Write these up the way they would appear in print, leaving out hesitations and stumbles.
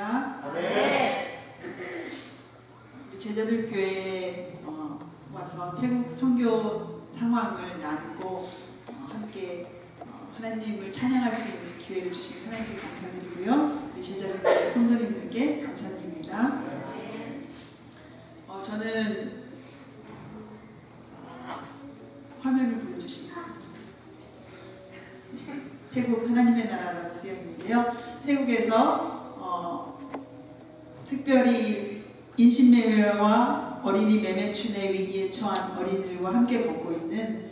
할렐루야. 네. 우리 제자들 교회에 와서 태국 선교 상황을 나누고 함께 하나님을 찬양할 수 있는 기회를 주신 하나님께 감사드리고요. 우리 제자들 교회 성도님들께 감사드립니다. 저는 화면을 보여주시면 태국 하나님의 나라라고 쓰여 있는데요. 태국에서 특별히 인신매매와 어린이 매매춘의 위기에 처한 어린이들과 함께 걷고 있는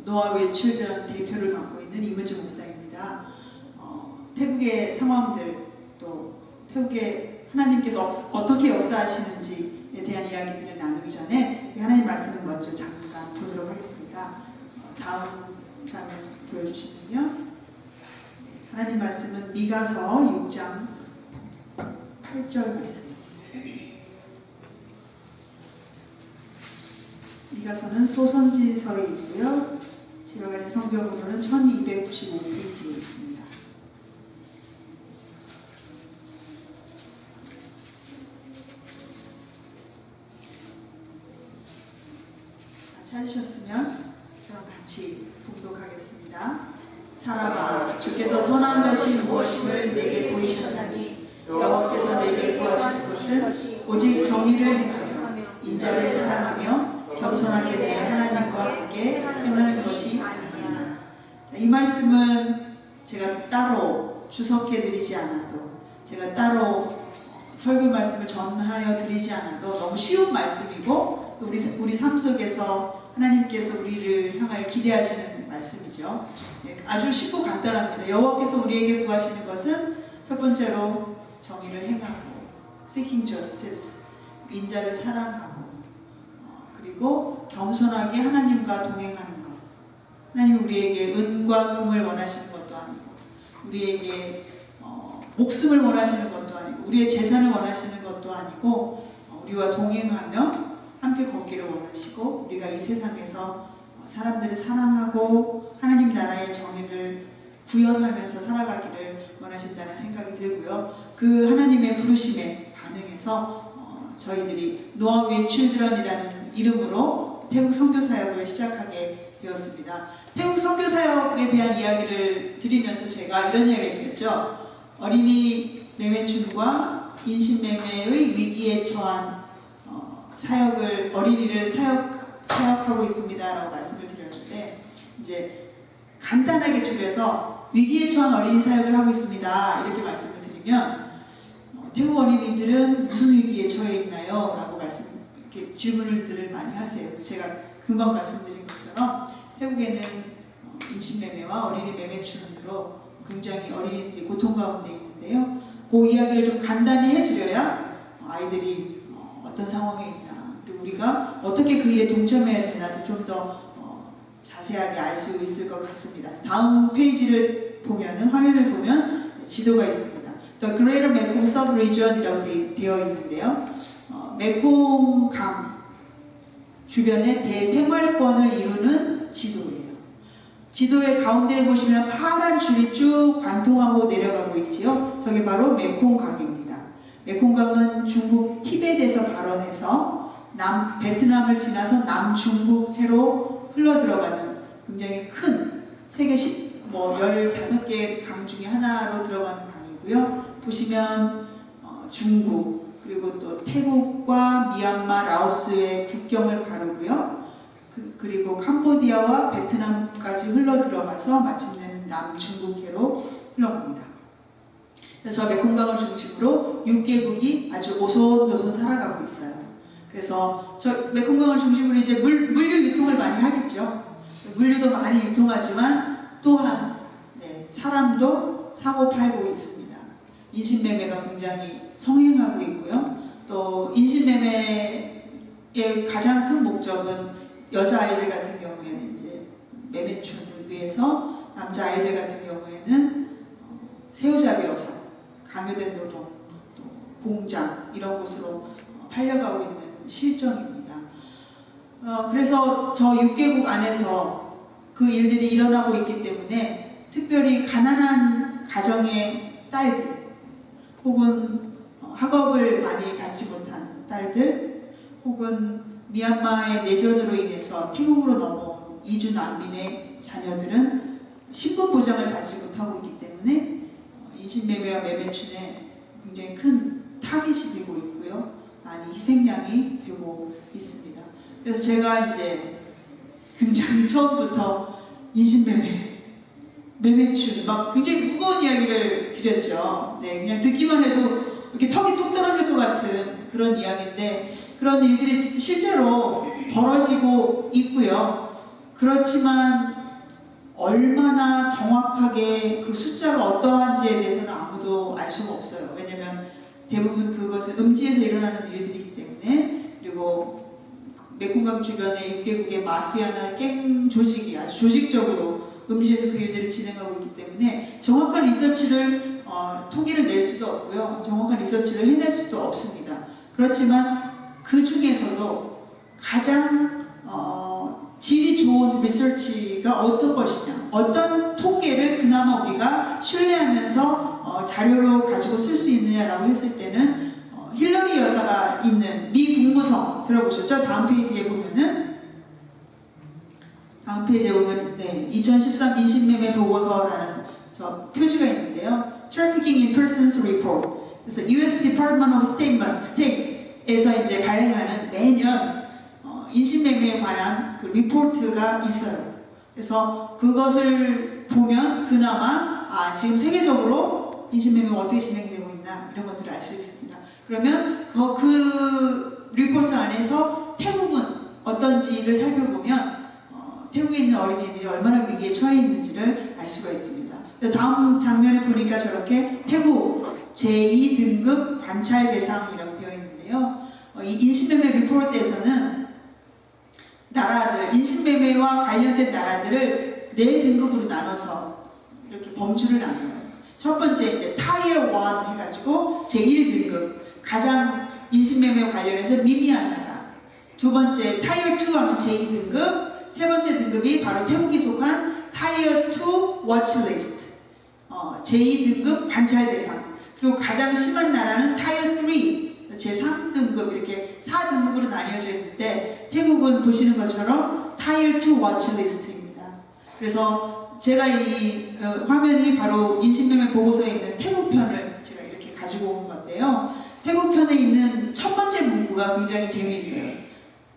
노아웨이 칠드런 대표를 맡고 있는 이문주 목사입니다. 태국의 상황들 또 태국에 하나님께서 어떻게 역사하시는지에 대한 이야기들을 나누기 전에 하나님 말씀을 먼저 잠깐 보도록 하겠습니다. 다음 장면 보여주시면요. 하나님 말씀은 미가서 6장 8절 말씀입니다. 미가서는 소선지서에 있고요. 제가 가진 성경으로는 1295페이지에 있습니다. 찾으셨으면 저랑 같이 봉독하겠습니다. 사람아, 주께서 선한 것이 무엇임을 내게 보이셨나니 여호와께서 내게 구하시는 것은 오직 정의를 행하며 인자를 사랑하며 겸손하게 내 하나님과 함께 행하는 것이 아니냐. 이 말씀은 제가 따로 주석해 드리지 않아도, 제가 따로 설교 말씀을 전하여 드리지 않아도 너무 쉬운 말씀이고 또 우리 삶 속에서 하나님께서 우리를 향하여 기대하시는 말씀이죠. 아주 쉽고 간단합니다. 여호와께서 우리에게 구하시는 것은 첫 번째로 정의를 행하고 seeking justice, 인자를 사랑하고 그리고 겸손하게 하나님과 동행하는 것. 하나님은 우리에게 은과 금을 원하시는 것도 아니고 우리에게 목숨을 원하시는 것도 아니고 우리의 재산을 원하시는 것도 아니고 우리와 동행하며 함께 걷기를 원하시고 우리가 이 세상에서 사람들을 사랑하고 하나님 나라의 정의를 구현하면서 살아가기를 원하신다는 생각이 들고요. 그 하나님의 부르심에 반응해서 저희들이 노아웨이 칠드런이라는 이름으로 태국 선교사역을 시작하게 되었습니다. 태국 선교사역에 대한 이야기를 드리면서 제가 이런 이야기를 드렸죠. 어린이 매매춘과 인신매매의 위기에 처한 사역을 어린이를 사역하고 있습니다라고 말씀을 드렸는데 이제 간단하게 줄여서 위기에 처한 어린이 사역을 하고 있습니다 이렇게 말씀을 드리면 태국 어린이들은 무슨 위기에 처해 있나요? 라고 이렇게 질문들을 많이 하세요. 제가 금방 말씀드린 것처럼 태국에는 인신매매와 어린이 매매춘으로 굉장히 어린이들이 고통 가운데 있는데요. 그 이야기를 좀 간단히 해드려야 아이들이 어떤 상황에 있나 그리고 우리가 어떻게 그 일에 동참해야 되나도 좀 더 자세하게 알 수 있을 것 같습니다. 다음 페이지를 보면은 화면을 보면 지도가 있습니다. The Greater Mekong Sub-region이라고 되어 있는데요. 메콩 강 주변의 대생활권을 이루는 지도예요. 지도의 가운데에 보시면 파란 줄이 쭉 관통하고 내려가고 있지요. 저게 바로 메콩 강입니다. 메콩 강은 중국 티벳에서 발원해서 베트남을 지나서 남중국 해로 흘러들어가는 굉장히 큰 세계 15개 강 중에 하나로 들어가는 강이고요. 보시면 중국 그리고 또 태국과 미얀마, 라오스의 국경을 가르고요. 그리고 캄보디아와 베트남까지 흘러들어가서 마침내는 남중국해로 흘러갑니다. 그래서 저 메콩강을 중심으로 6개국이 아주 오손도손 살아가고 있어요. 그래서 저 메콩강을 중심으로 이제 물류 유통을 많이 하겠죠. 물류도 많이 유통하지만 또한 사람도 사고 팔고 있습니다. 인신매매가 굉장히 성행하고 있고요. 또 인신매매의 가장 큰 목적은 여자아이들 같은 경우에는 이제 매매춘을 위해서 남자아이들 같은 경우에는 새우잡이여서 강요된 노동, 또 공장 이런 곳으로 팔려가고 있는 실정입니다. 그래서 저 6개국 안에서 그 일들이 일어나고 있기 때문에 특별히 가난한 가정의 딸들 혹은 학업을 많이 받지 못한 딸들, 혹은 미얀마의 내전으로 인해서 태국으로 넘어온 이주 난민의 자녀들은 신분 보장을 받지 못하고 있기 때문에 인신매매와 매매춘에 굉장히 큰 타깃이 되고 있고요. 많이 희생양이 되고 있습니다. 그래서 제가 이제 굉장히 처음부터 인신매매, 매매춘 막 굉장히 무거운 이야기를 드렸죠. 네, 그냥 듣기만 해도 이렇게 턱이 뚝 떨어질 것 같은 그런 이야기인데 그런 일들이 실제로 벌어지고 있고요. 그렇지만 얼마나 정확하게 그 숫자가 어떠한지에 대해서는 아무도 알 수가 없어요. 왜냐면 대부분 그것은 음지에서 일어나는 일들이기 때문에, 그리고 메콩강 주변의 6개국의 마피아나 갱 조직이 아주 조직적으로 음지에서 그 일들을 진행하고 있기 때문에 정확한 리서치를 통계를 낼 수도 없고요. 정확한 리서치를 해낼 수도 없습니다. 그렇지만 그 중에서도 가장 질이 좋은 리서치가 어떤 것이냐, 어떤 통계를 그나마 우리가 신뢰하면서 자료로 가지고 쓸 수 있느냐라고 했을 때는 힐러리 여사가 있는 미 국무성 들어보셨죠? 다음 페이지에 보면은 네, 2013 인신매매 보고서라는 저 표지가 있는데요. Trafficking in Persons Report. 그래서 U.S. Department of State에서 이제 발행하는 매년 인신매매에 관한 그 리포트가 있어요. 그래서 그것을 보면 그나마 지금 세계적으로 인신매매가 어떻게 진행되고 있나 이런 것들을 알 수 있습니다. 그러면 그 리포트 안에서 태국은 어떤지를 살펴보면 태국에 있는 어린이들이 얼마나 위기에 처해 있는지를 알 수가 있습니다. 다음 장면을 보니까 저렇게 태국 제2등급 관찰 대상이라고 되어 있는데요. 이 인신매매 리포트에서는 나라들, 인신매매와 관련된 나라들을 4등급으로 나눠서 이렇게 범주를 나눠요. 첫 번째 이제 타이어 1 해가지고 제1등급, 가장 인신매매와 관련해서 미미한 나라. 두 번째 타이어 2 하면 제2등급, 세 번째 등급이 바로 태국이 속한 타이어 2 워치리스트, 제2등급 관찰 대상. 그리고 가장 심한 나라는 타이어 3, 제3등급, 이렇게 4등급으로 나뉘어져 있는데 태국은 보시는 것처럼 타이어 2 워치리스트입니다. 그래서 제가 이 화면이 바로 인신매매 보고서에 있는 태국 편을 제가 이렇게 가지고 온 건데요. 태국 편에 있는 첫 번째 문구가 굉장히 재미있어요.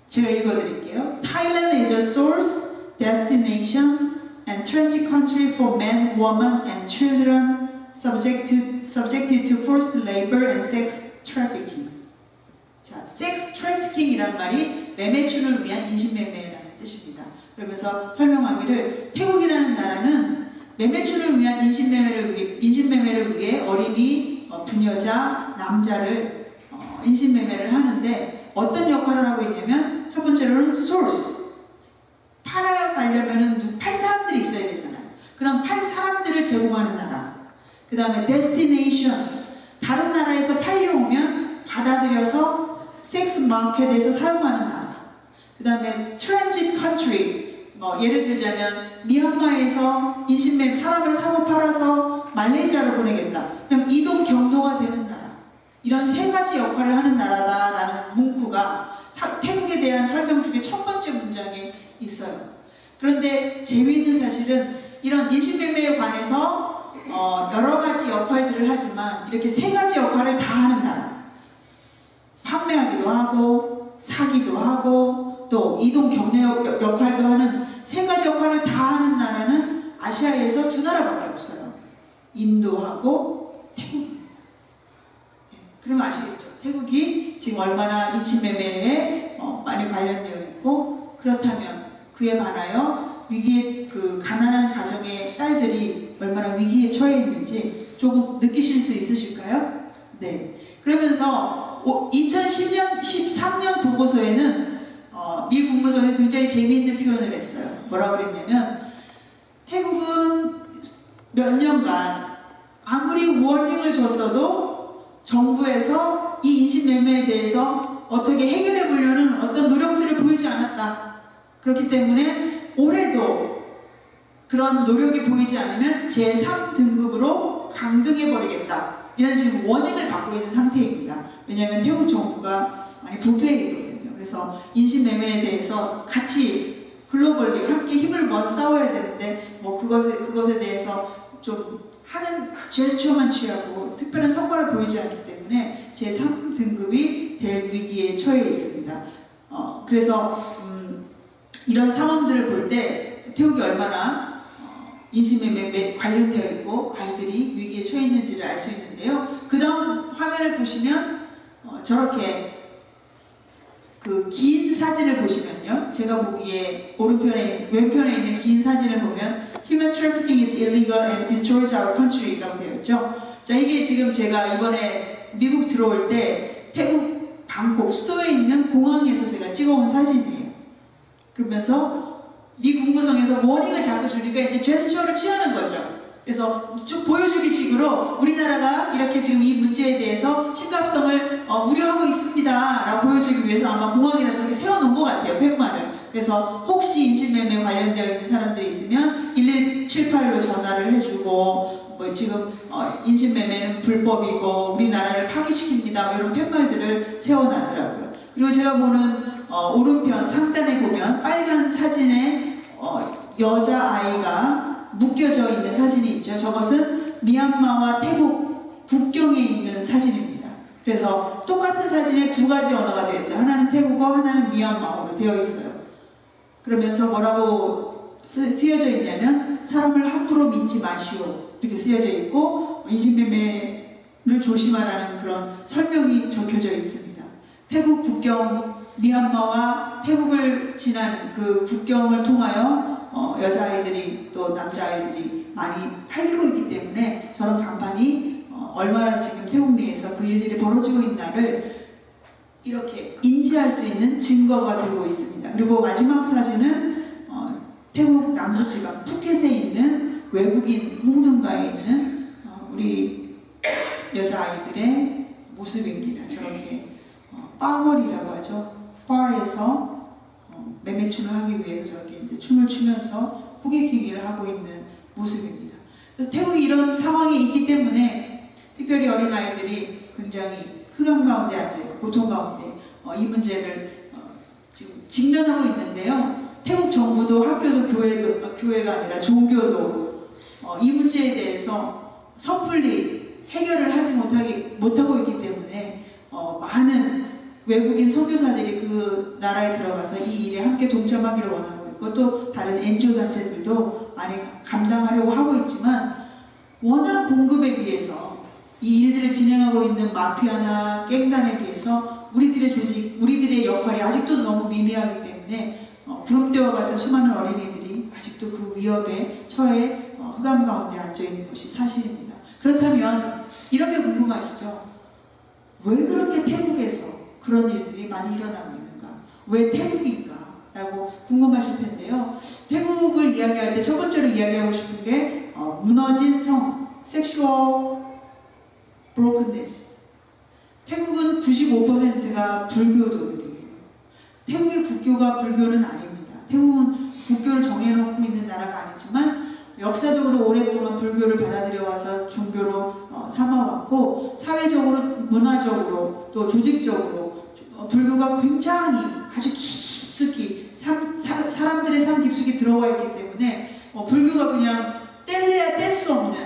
제가 읽어드릴게요. Thailand is a source, destination, and transit country for men, women, and children subjected to forced labor and sex trafficking. 자, sex trafficking이란 말이 매매춘을 위한 인신매매라는 뜻입니다. 그러면서 설명하기를 태국이라는 나라는 매매춘을 위한 인신매매를 위해 어린이, 부녀자, 남자를 인신매매를 하는데 어떤 역할을 하고 있냐면 첫 번째로는 source, 팔아가려면은 팔 사람들이 있어야 되잖아요. 그럼 팔 사람들을 제공하는 나라. 그 다음에 destination, 다른 나라에서 팔려오면 받아들여서 섹스 마켓에서 사용하는 나라. 그 다음에 transit country, 예를 들자면 미얀마에서 인신매매 사람을 사고 팔아서 말레이시아로 보내겠다. 그럼 이동 경로가 되는 나라. 이런 세 가지 역할을 하는 나라다라는 문구가 태국에 대한 설명 중에 첫 번째 문장에 있어요. 그런데 재미있는 사실은 이런 인신매매에 관해서 여러 가지 역할들을 하지만 이렇게 세 가지 역할을 다 하는 나라. 판매하기도 하고 사기도 하고 또 이동 경로 역할도 하는 세 가지 역할을 다 하는 나라는 아시아에서 두 나라밖에 없어요. 인도하고 태국입니다. 그럼 아시겠죠? 태국이 지금 얼마나 인신매매에 많이 관련되어 있고, 그렇다면 그에 반하여 위기에 가난한 가정의 딸들이 얼마나 위기에 처해 있는지 조금 느끼실 수 있으실까요? 네. 그러면서 2010년, 13년 보고서에는 미 국무성에서 굉장히 재미있는 표현을 했어요. 뭐라고 그랬냐면 태국은 몇 년간 아무리 워닝을 줬어도 정부에서 이 인신매매에 대해서 어떻게 해결해 보려는 어떤 노력들을 보이지 않았다. 그렇기 때문에 올해도 그런 노력이 보이지 않으면 제3등급으로 강등해 버리겠다. 이런 지금 워닝을 받고 있는 상태입니다. 왜냐하면 태국 정부가 많이 부패이거든요. 그래서 인신매매에 대해서 같이 글로벌리 함께 힘을 모아서 싸워야 되는데 뭐 그것에 대해서 좀 하는 제스처만 취하고 특별한 성과를 보이지 않기 때문에 제3등급이 될 위기에 처해 있습니다. 그래서 이런 상황들을 볼 때 태국이 얼마나 인신매매에 관련되어 있고 아이들이 위기에 처해 있는지를 알 수 있는데요. 그 다음 화면을 보시면 저렇게 그 긴 사진을 보시면요. 제가 보기에 왼편에 있는 긴 사진을 보면 Human trafficking is illegal and destroys our country 라고 되어 있죠. 자, 이게 지금 제가 이번에 미국 들어올 때 태국 방콕 수도에 있는 공항에서 제가 찍어온 사진이에요. 그러면서 미 국무성에서 워닝을 자꾸 주니까 이제 제스처를 취하는 거죠. 그래서 좀 보여주기 식으로 우리나라가 이렇게 지금 이 문제에 대해서 심각성을 우려하고 있습니다 라고 보여주기 위해서 아마 공항에다 저렇게 세워놓은 것 같아요. 팻말을. 그래서 혹시 인신매매 관련되어 있는 사람들이 있으면 1178로 전화를 해주고 뭐 지금 인신매매는 불법이고 우리나라를 파기시킵니다 이런 팻말들을 세워놨더라고요. 그리고 제가 보는 오른편 상단에 보면 빨간 사진에 여자아이가 묶여져 있는 사진이 있죠. 저것은 미얀마와 태국 국경에 있는 사진입니다. 그래서 똑같은 사진에 두 가지 언어가 되어 있어요. 하나는 태국어, 하나는 미얀마어로 되어 있어요. 그러면서 뭐라고 쓰여져 있냐면 사람을 함부로 믿지 마시오 이렇게 쓰여져 있고 인신매매를 조심하라는 그런 설명이 적혀져 있습니다. 태국 국경 미얀마와 태국을 지나는 그 국경을 통하여 여자아이들이 또 남자아이들이 많이 팔리고 있기 때문에 저런 간판이 얼마나 지금 태국 내에서 그 일들이 벌어지고 있나를 이렇게 인지할 수 있는 증거가 되고 있습니다. 그리고 마지막 사진은 태국 남부지방 푸켓에 있는 외국인 홍등가에 있는 우리 여자아이들의 모습입니다. 저렇게 빠걸이라고 하죠. 바에서 매매춤을 하기 위해서 저렇게 이제 춤을 추면서 호객행위를 하고 있는 모습입니다. 그래서 태국이 이런 상황에 있기 때문에 특별히 어린아이들이 굉장히 흑암 가운데 앉아있고 고통 가운데 이 문제를 지금 직면하고 있는데요. 태국 정부도 학교도 교회가 아니라 종교도 이 문제에 대해서 섣불리 해결을 하지 못하고 있기 때문에 많은 외국인 선교사들이 그 나라에 들어가서 이 일에 함께 동참하기를 원하고 있고 또 다른 NGO 단체들도 많이 감당하려고 하고 있지만 워낙 공급에 비해서 이 일들을 진행하고 있는 마피아나 갱단에 비해서 우리들의 조직, 우리들의 역할이 아직도 너무 미미하기 때문에 구름대와 같은 수많은 어린이들이 아직도 그 위협에 처해 흑암 가운데 앉아있는 것이 사실입니다. 그렇다면 이런 게 궁금하시죠? 왜 그렇게 태국에서 그런 일들이 많이 일어나고 있는가? 왜 태국인가? 라고 궁금하실 텐데요. 태국을 이야기할 때 첫 번째로 이야기하고 싶은 게 무너진 성, sexual brokenness. 태국은 95%가 불교도들이에요. 태국의 국교가 불교는 아닙니다. 태국은 국교를 정해놓고 있는 나라가 아니지만 역사적으로 오랫동안 불교를 받아들여와서 종교로 삼아왔고 사회적으로, 문화적으로, 또 조직적으로 불교가 굉장히 아주 깊숙이 사람들의 삶 깊숙이 들어와 있기 때문에 불교가 그냥 뗄래야 뗄 수 없는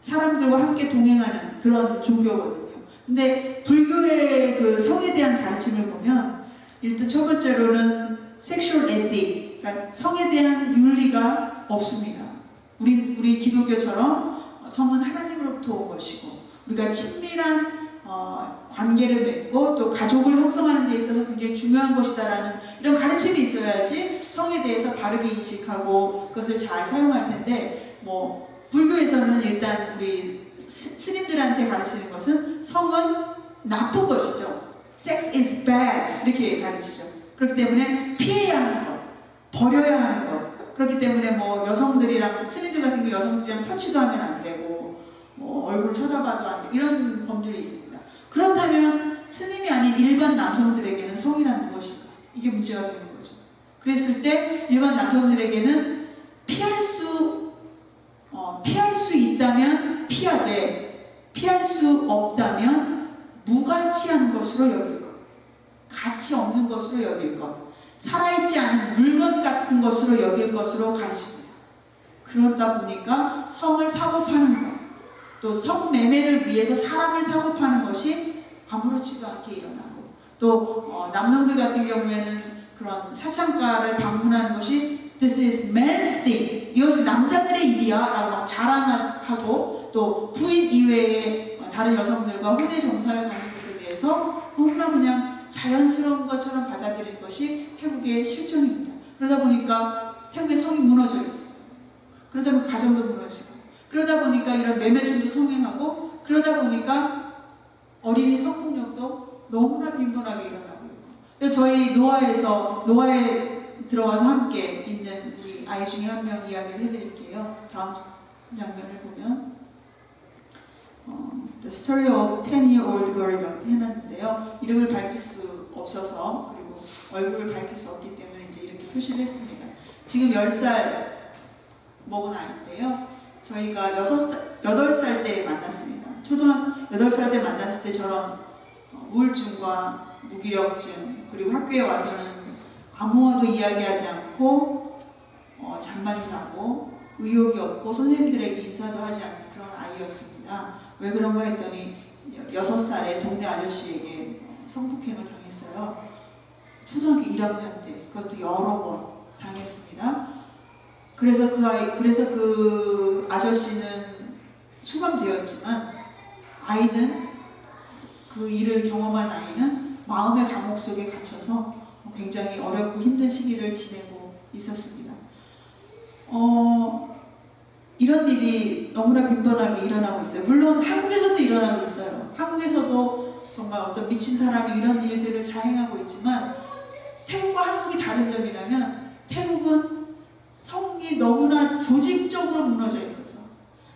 사람들과 함께 동행하는 그런 종교거든요. 근데 불교의 그 성에 대한 가르침을 보면 일단 첫 번째로는 섹슈얼 에틱, 그러니까 성에 대한 윤리가 없습니다. 우리 기독교처럼 성은 하나님으로부터 온 것이고 우리가 친밀한 관계를 맺고 또 가족을 형성하는 데 있어서 굉장히 중요한 것이다라는 이런 가르침이 있어야지 성에 대해서 바르게 인식하고 그것을 잘 사용할 텐데 불교에서는 일단 우리 스님들한테 가르치는 것은 성은 나쁜 것이죠. Sex is bad 이렇게 가르치죠. 그렇기 때문에 피해야 하는 것, 버려야 하는 것. 그렇기 때문에 여성들이랑 스님들 같은 경우 여성들이랑 터치도 하면 안 되고 얼굴 쳐다봐도 안 되고 이런 법률이 있습니다. 그렇다면 스님이 아닌 일반 남성들에게는 성이란 무엇인가? 이게 문제가 되는 거죠. 그랬을 때 일반 남성들에게는 피할 수 있다면 피하되 피할 수 없다면 무가치한 것으로 여길 것, 가치 없는 것으로 여길 것, 살아있지 않은 물건 같은 것으로 여길 것으로 가르칩니다. 그러다 보니까 성을 사고 파는 것, 또 성매매를 위해서 사람을 사고 파는 것이 아무렇지도 않게 일어나고, 또 남성들 같은 경우에는 그런 사창가를 방문하는 것이 This is man's thing, 이것이 남자들의 일이야 라고 막 자랑하고, 또 부인 이외에 다른 여성들과 혼외 정사를 가는 것에 대해서 너무나 그냥 자연스러운 것처럼 받아들이는 것이 태국의 실정입니다. 그러다 보니까 태국의 성이 무너져 있어요. 그러다 보니 가정도 무너지고, 그러다 보니까 이런 매매춤도 성행하고, 그러다 보니까 어린이 성폭력도 너무나 빈번하게 일어나고 있고, 저희 노아에 들어와서 함께 있는 우리 아이 중에 한 명 이야기를 해드릴게요. 다음 장면을 보면 The Story of 10-year-old Girl이라고 해놨는데요. 이름을 밝힐 수 없어서, 그리고 얼굴을 밝힐 수 없기 때문에 이제 이렇게 표시를 했습니다. 지금 10살 먹은 아이인데요. 저희가 8살 때 만났습니다. 초등학교 8살 때 만났을 때 저런 우울증과 무기력증, 그리고 학교에 와서는 아무와도 이야기하지 않고 잠만 자고 의욕이 없고 선생님들에게 인사도 하지 않는 그런 아이였습니다. 왜 그런가 했더니 6살에 동네 아저씨에게 성폭행을 당했어요. 초등학교 1학년 때 그것도 여러 번 당했습니다. 그래서 그 아저씨는 수감되었지만 아이는, 그 일을 경험한 아이는 마음의 감옥 속에 갇혀서 굉장히 어렵고 힘든 시기를 지내고 있었습니다. 이런 일이 너무나 빈번하게 일어나고 있어요. 물론 한국에서도 일어나고 있어요. 한국에서도 정말 어떤 미친 사람이 이런 일들을 자행하고 있지만, 태국과 한국이 다른 점이라면 태국은 성이 너무나 조직적으로 무너져 있어서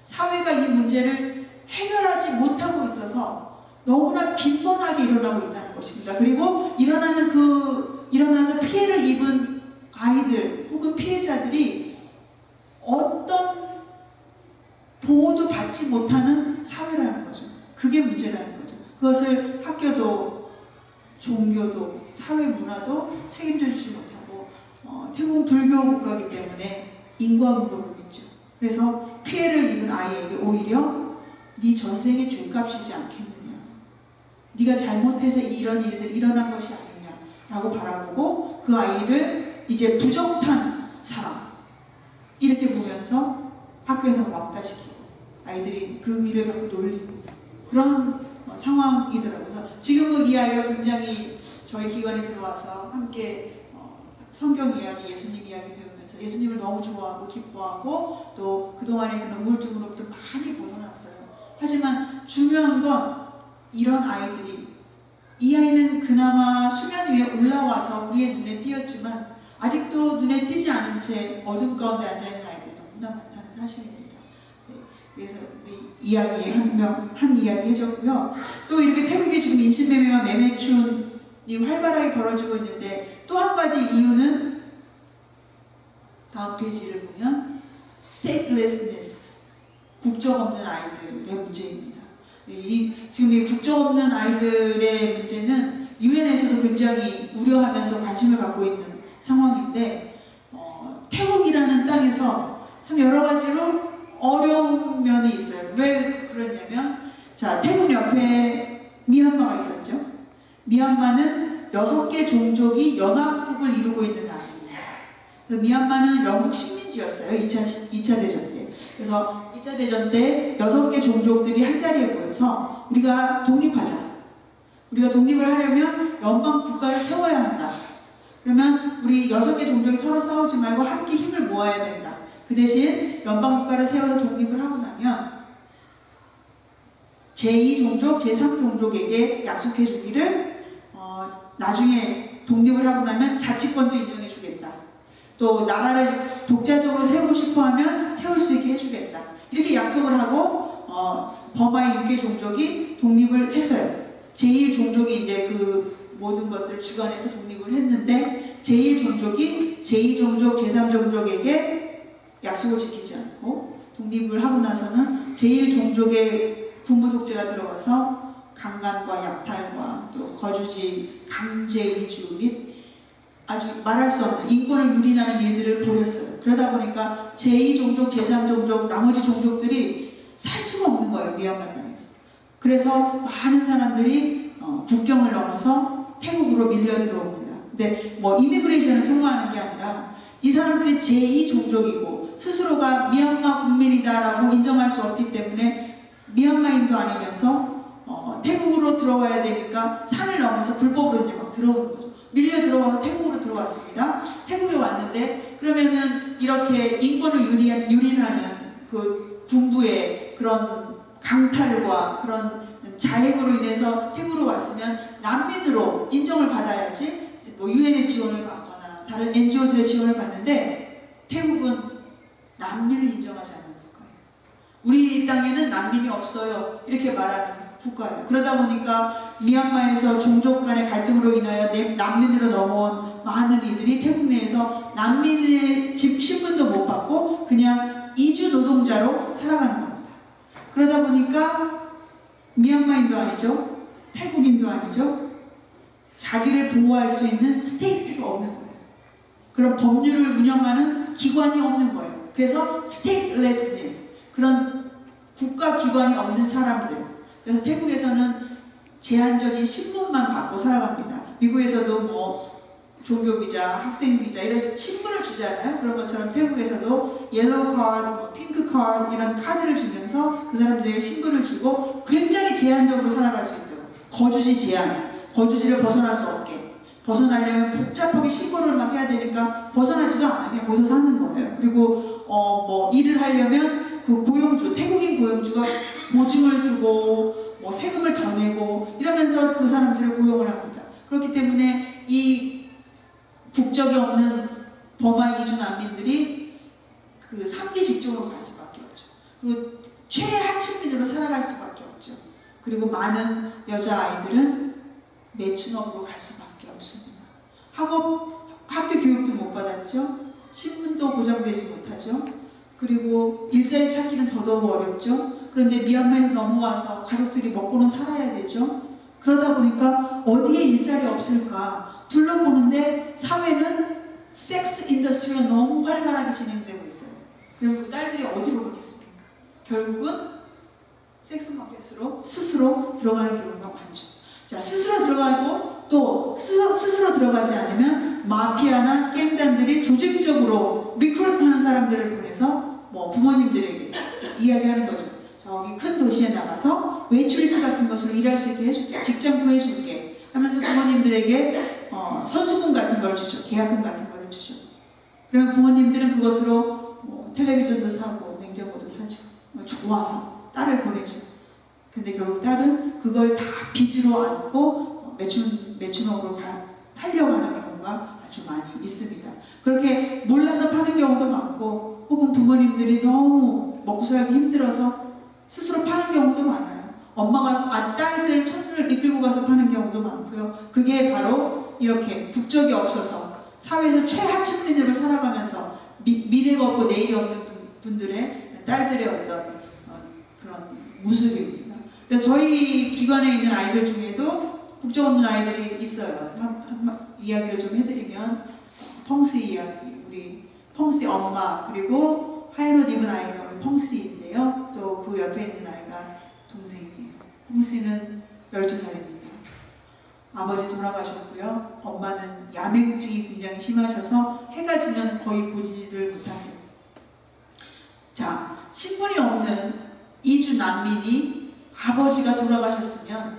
사회가 이 문제를 해결하지 못하고 있어서 너무나 빈번하게 일어나고 있다는 것입니다. 그리고 일어나서 피해를 입은 아이들 혹은 피해자들이 어떤 보호도 받지 못하는 사회라는 거죠. 그게 문제라는 거죠. 그것을 학교도 종교도 사회 문화도 책임져 주지 못하고, 태국은 불교 국가이기 때문에 인과응보를 믿죠. 그래서 피해를 입은 아이에게 오히려 네 전생의 죄값이지 않겠느냐, 네가 잘못해서 이런 일들이 일어난 것이 아니냐라고 바라보고 그 아이를 이제 부정탄 사람 이렇게 보면서 학교에서 왕따시키고 아이들이 그 일을 갖고 놀리고 그런 상황이더라고요. 그래서 지금은 이 아이가 굉장히 저희 기관에 들어와서 함께 성경 이야기, 예수님 이야기 배우면서 예수님을 너무 좋아하고 기뻐하고, 또 그동안의 그런 우울증으로부터 많이 벗어났어요. 하지만 중요한 건 이런 아이들이, 이 아이는 그나마 수면 위에 올라와서 우리의 눈에 띄었지만 아직도 눈에 띄지 않은 채 어둠 가운데 앉아있는 아이들이 너무나 많다는 사실입니다. 네, 그래서 우리 이야기에 한 이야기 해줬고요. 또 이렇게 태국에 지금 인신매매와 매매춘이 활발하게 벌어지고 있는데, 또 한 가지 이유는 다음 페이지를 보면 statelessness, 국적 없는 아이들의 문제입니다. 지금 이 국적 없는 아이들의 문제는 유엔에서도 굉장히 우려하면서 관심을 갖고 있는 상황인데, 태국이라는 땅에서 참 여러 가지로 어려운 면이 있어요. 왜 그러냐면, 자, 태국 옆에 미얀마가 있었죠. 미얀마는 6개 종족이 연합국을 이루고 있는 나라입니다. 그래서 미얀마는 영국 식민지였어요. 2차 대전 때. 그래서 2차 대전 때 6개 종족들이 한자리에 모여서 우리가 독립하자. 우리가 독립을 하려면 연방 국가를 세워야 한다. 그러면 우리 6개 종족이 서로 싸우지 말고 함께 힘을 모아야 된다. 그 대신 연방 국가를 세워서 독립을 하고 나면 제2종족, 제3종족에게 약속해 주기를 나중에 독립을 하고 나면 자치권도 인정해 주겠다. 또 나라를 독자적으로 세우고 싶어 하면 세울 수 있게 해주겠다. 이렇게 약속을 하고 버마의 6개 종족이 독립을 했어요. 제1종족이 이제 그 모든 것들을 주관해서 독립을 했는데, 제1종족이 제2종족, 제3종족에게 약속을 지키지 않고 독립을 하고 나서는 제1종족의 군부 독재가 들어와서 강간과 약탈과 또 거주지 강제 이주 및 아주 말할 수 없는 인권을 유린하는 일들을 벌였어요. 그러다 보니까 제2종족, 제3종족, 나머지 종족들이 살 수가 없는 거예요. 미얀마 땅에서. 그래서 많은 사람들이 국경을 넘어서 태국으로 밀려 들어옵니다. 근데 뭐 이미그레이션을 통과하는 게 아니라 이 사람들이 제2종족이고 스스로가 미얀마 국민이다라고 인정할 수 없기 때문에 미얀마인도 아니면서 태국으로 들어와야 되니까 산을 넘어서 불법으로 이제 막 들어오는 거죠. 밀려 들어와서 태국으로 들어왔습니다. 태국에 왔는데 그러면은 이렇게 인권을 유린하는 그 군부의 그런 강탈과 그런 자행으로 인해서 태국으로 왔으면 난민으로 인정을 받아야지 뭐 유엔의 지원을 받거나 다른 NGO들의 지원을 받는데 태국은 난민을 인정하지 않는 국가예요. 우리 땅에는 난민이 없어요. 이렇게 말하는 국가예요. 그러다 보니까 미얀마에서 종족 간의 갈등으로 인하여 난민으로 넘어온 많은 이들이 태국 내에서 난민의 집 신분도 못 받고 그냥 이주 노동자로 살아가는 겁니다. 그러다 보니까 미얀마인도 아니죠. 태국인도 아니죠. 자기를 보호할 수 있는 스테이트가 없는 거예요. 그런 법률을 운영하는 기관이 없는 거예요. 그래서 스테이트레스니스, 그런 국가 기관이 없는 사람들. 그래서 태국에서는 제한적인 신분만 받고 살아갑니다. 미국에서도 뭐 종교 비자, 학생 비자 이런 신분을 주잖아요. 그런 것처럼 태국에서도 옐로우 카드, 뭐 핑크 카드 이런 카드를 주면서 그 사람들에게 신분을 주고 굉장히 제한적으로 살아갈 수 있도록 거주지 제한, 거주지를 벗어날 수 없게 벗어나려면 복잡하게 신고를 막 해야 되니까 벗어나지도 않아요. 그냥 거기서 사는 거예요. 그리고 뭐 일을 하려면 그 고용주, 태국인 고용주가 보증을 쓰고 뭐 세금을 더 내고 이러면서 그 사람들을 고용을 합니다. 그렇기 때문에 이 국적이 없는 버마 이주 난민들이 그 3대 직종으로 갈 수밖에 없죠. 그리고 최하층민으로 살아갈 수밖에 없죠. 그리고 많은 여자아이들은 매춘업으로 갈 수밖에 없습니다. 학교 교육도 못 받았죠. 신분도 보장되지 못하죠. 그리고 일자리 찾기는 더더욱 어렵죠. 그런데 미얀마에서 넘어와서 가족들이 먹고는 살아야 되죠. 그러다 보니까 어디에 일자리 없을까 둘러보는데 사회는 섹스 인더스트리가 너무 활발하게 진행되고 있어요. 그럼 그 딸들이 어디로 가겠습니까? 결국은 섹스 마켓으로 스스로 들어가는 경우가 많죠. 자, 스스로 들어가고 또 스스로 들어가지 않으면 마피아나 갱단들이 조직적으로 리크루트하는 사람들을 보내서 뭐 부모님들에게 이야기하는 거죠. 저기 큰 도시에 나가서 웨이트리스 같은 것으로 일할 수 있게 해줄게, 직장 구해줄게 하면서 부모님들에게 선수금 같은 걸 주죠. 계약금 같은 걸 주죠. 그러면 부모님들은 그것으로 뭐 텔레비전도 사고 냉장고도 사죠. 좋아서 딸을 보내죠. 근데 결국 딸은 그걸 다 빚으로 안고 매춘업으로 팔려가는 경우가 아주 많이 있습니다. 그렇게 몰라서 파는 경우도 많고 혹은 부모님들이 너무 먹고 살기 힘들어서 스스로 파는 경우도 많아요. 엄마가 딸들, 손들을 이끌고 가서 파는 경우도 많고요. 그게 바로 이렇게 국적이 없어서 사회에서 최하층민으로 살아가면서 미래가 없고 내일이 없는 분들의 딸들의 어떤 그런 모습입니다. 그래서 저희 기관에 있는 아이들 중에도 국적 없는 아이들이 있어요. 이야기를 좀 해드리면 펑스 이야기, 우리 펑스 엄마 그리고 하얀 옷 입은 아이가 우리 펑스인데요. 또 그 옆에 있는 아이가 동생이에요. 펑스는 12살입니다. 아버지 돌아가셨고요. 엄마는 야맹증이 굉장히 심하셔서 해가 지면 거의 보지를 못하세요. 자, 신분이 없는 이주 난민이 아버지가 돌아가셨으면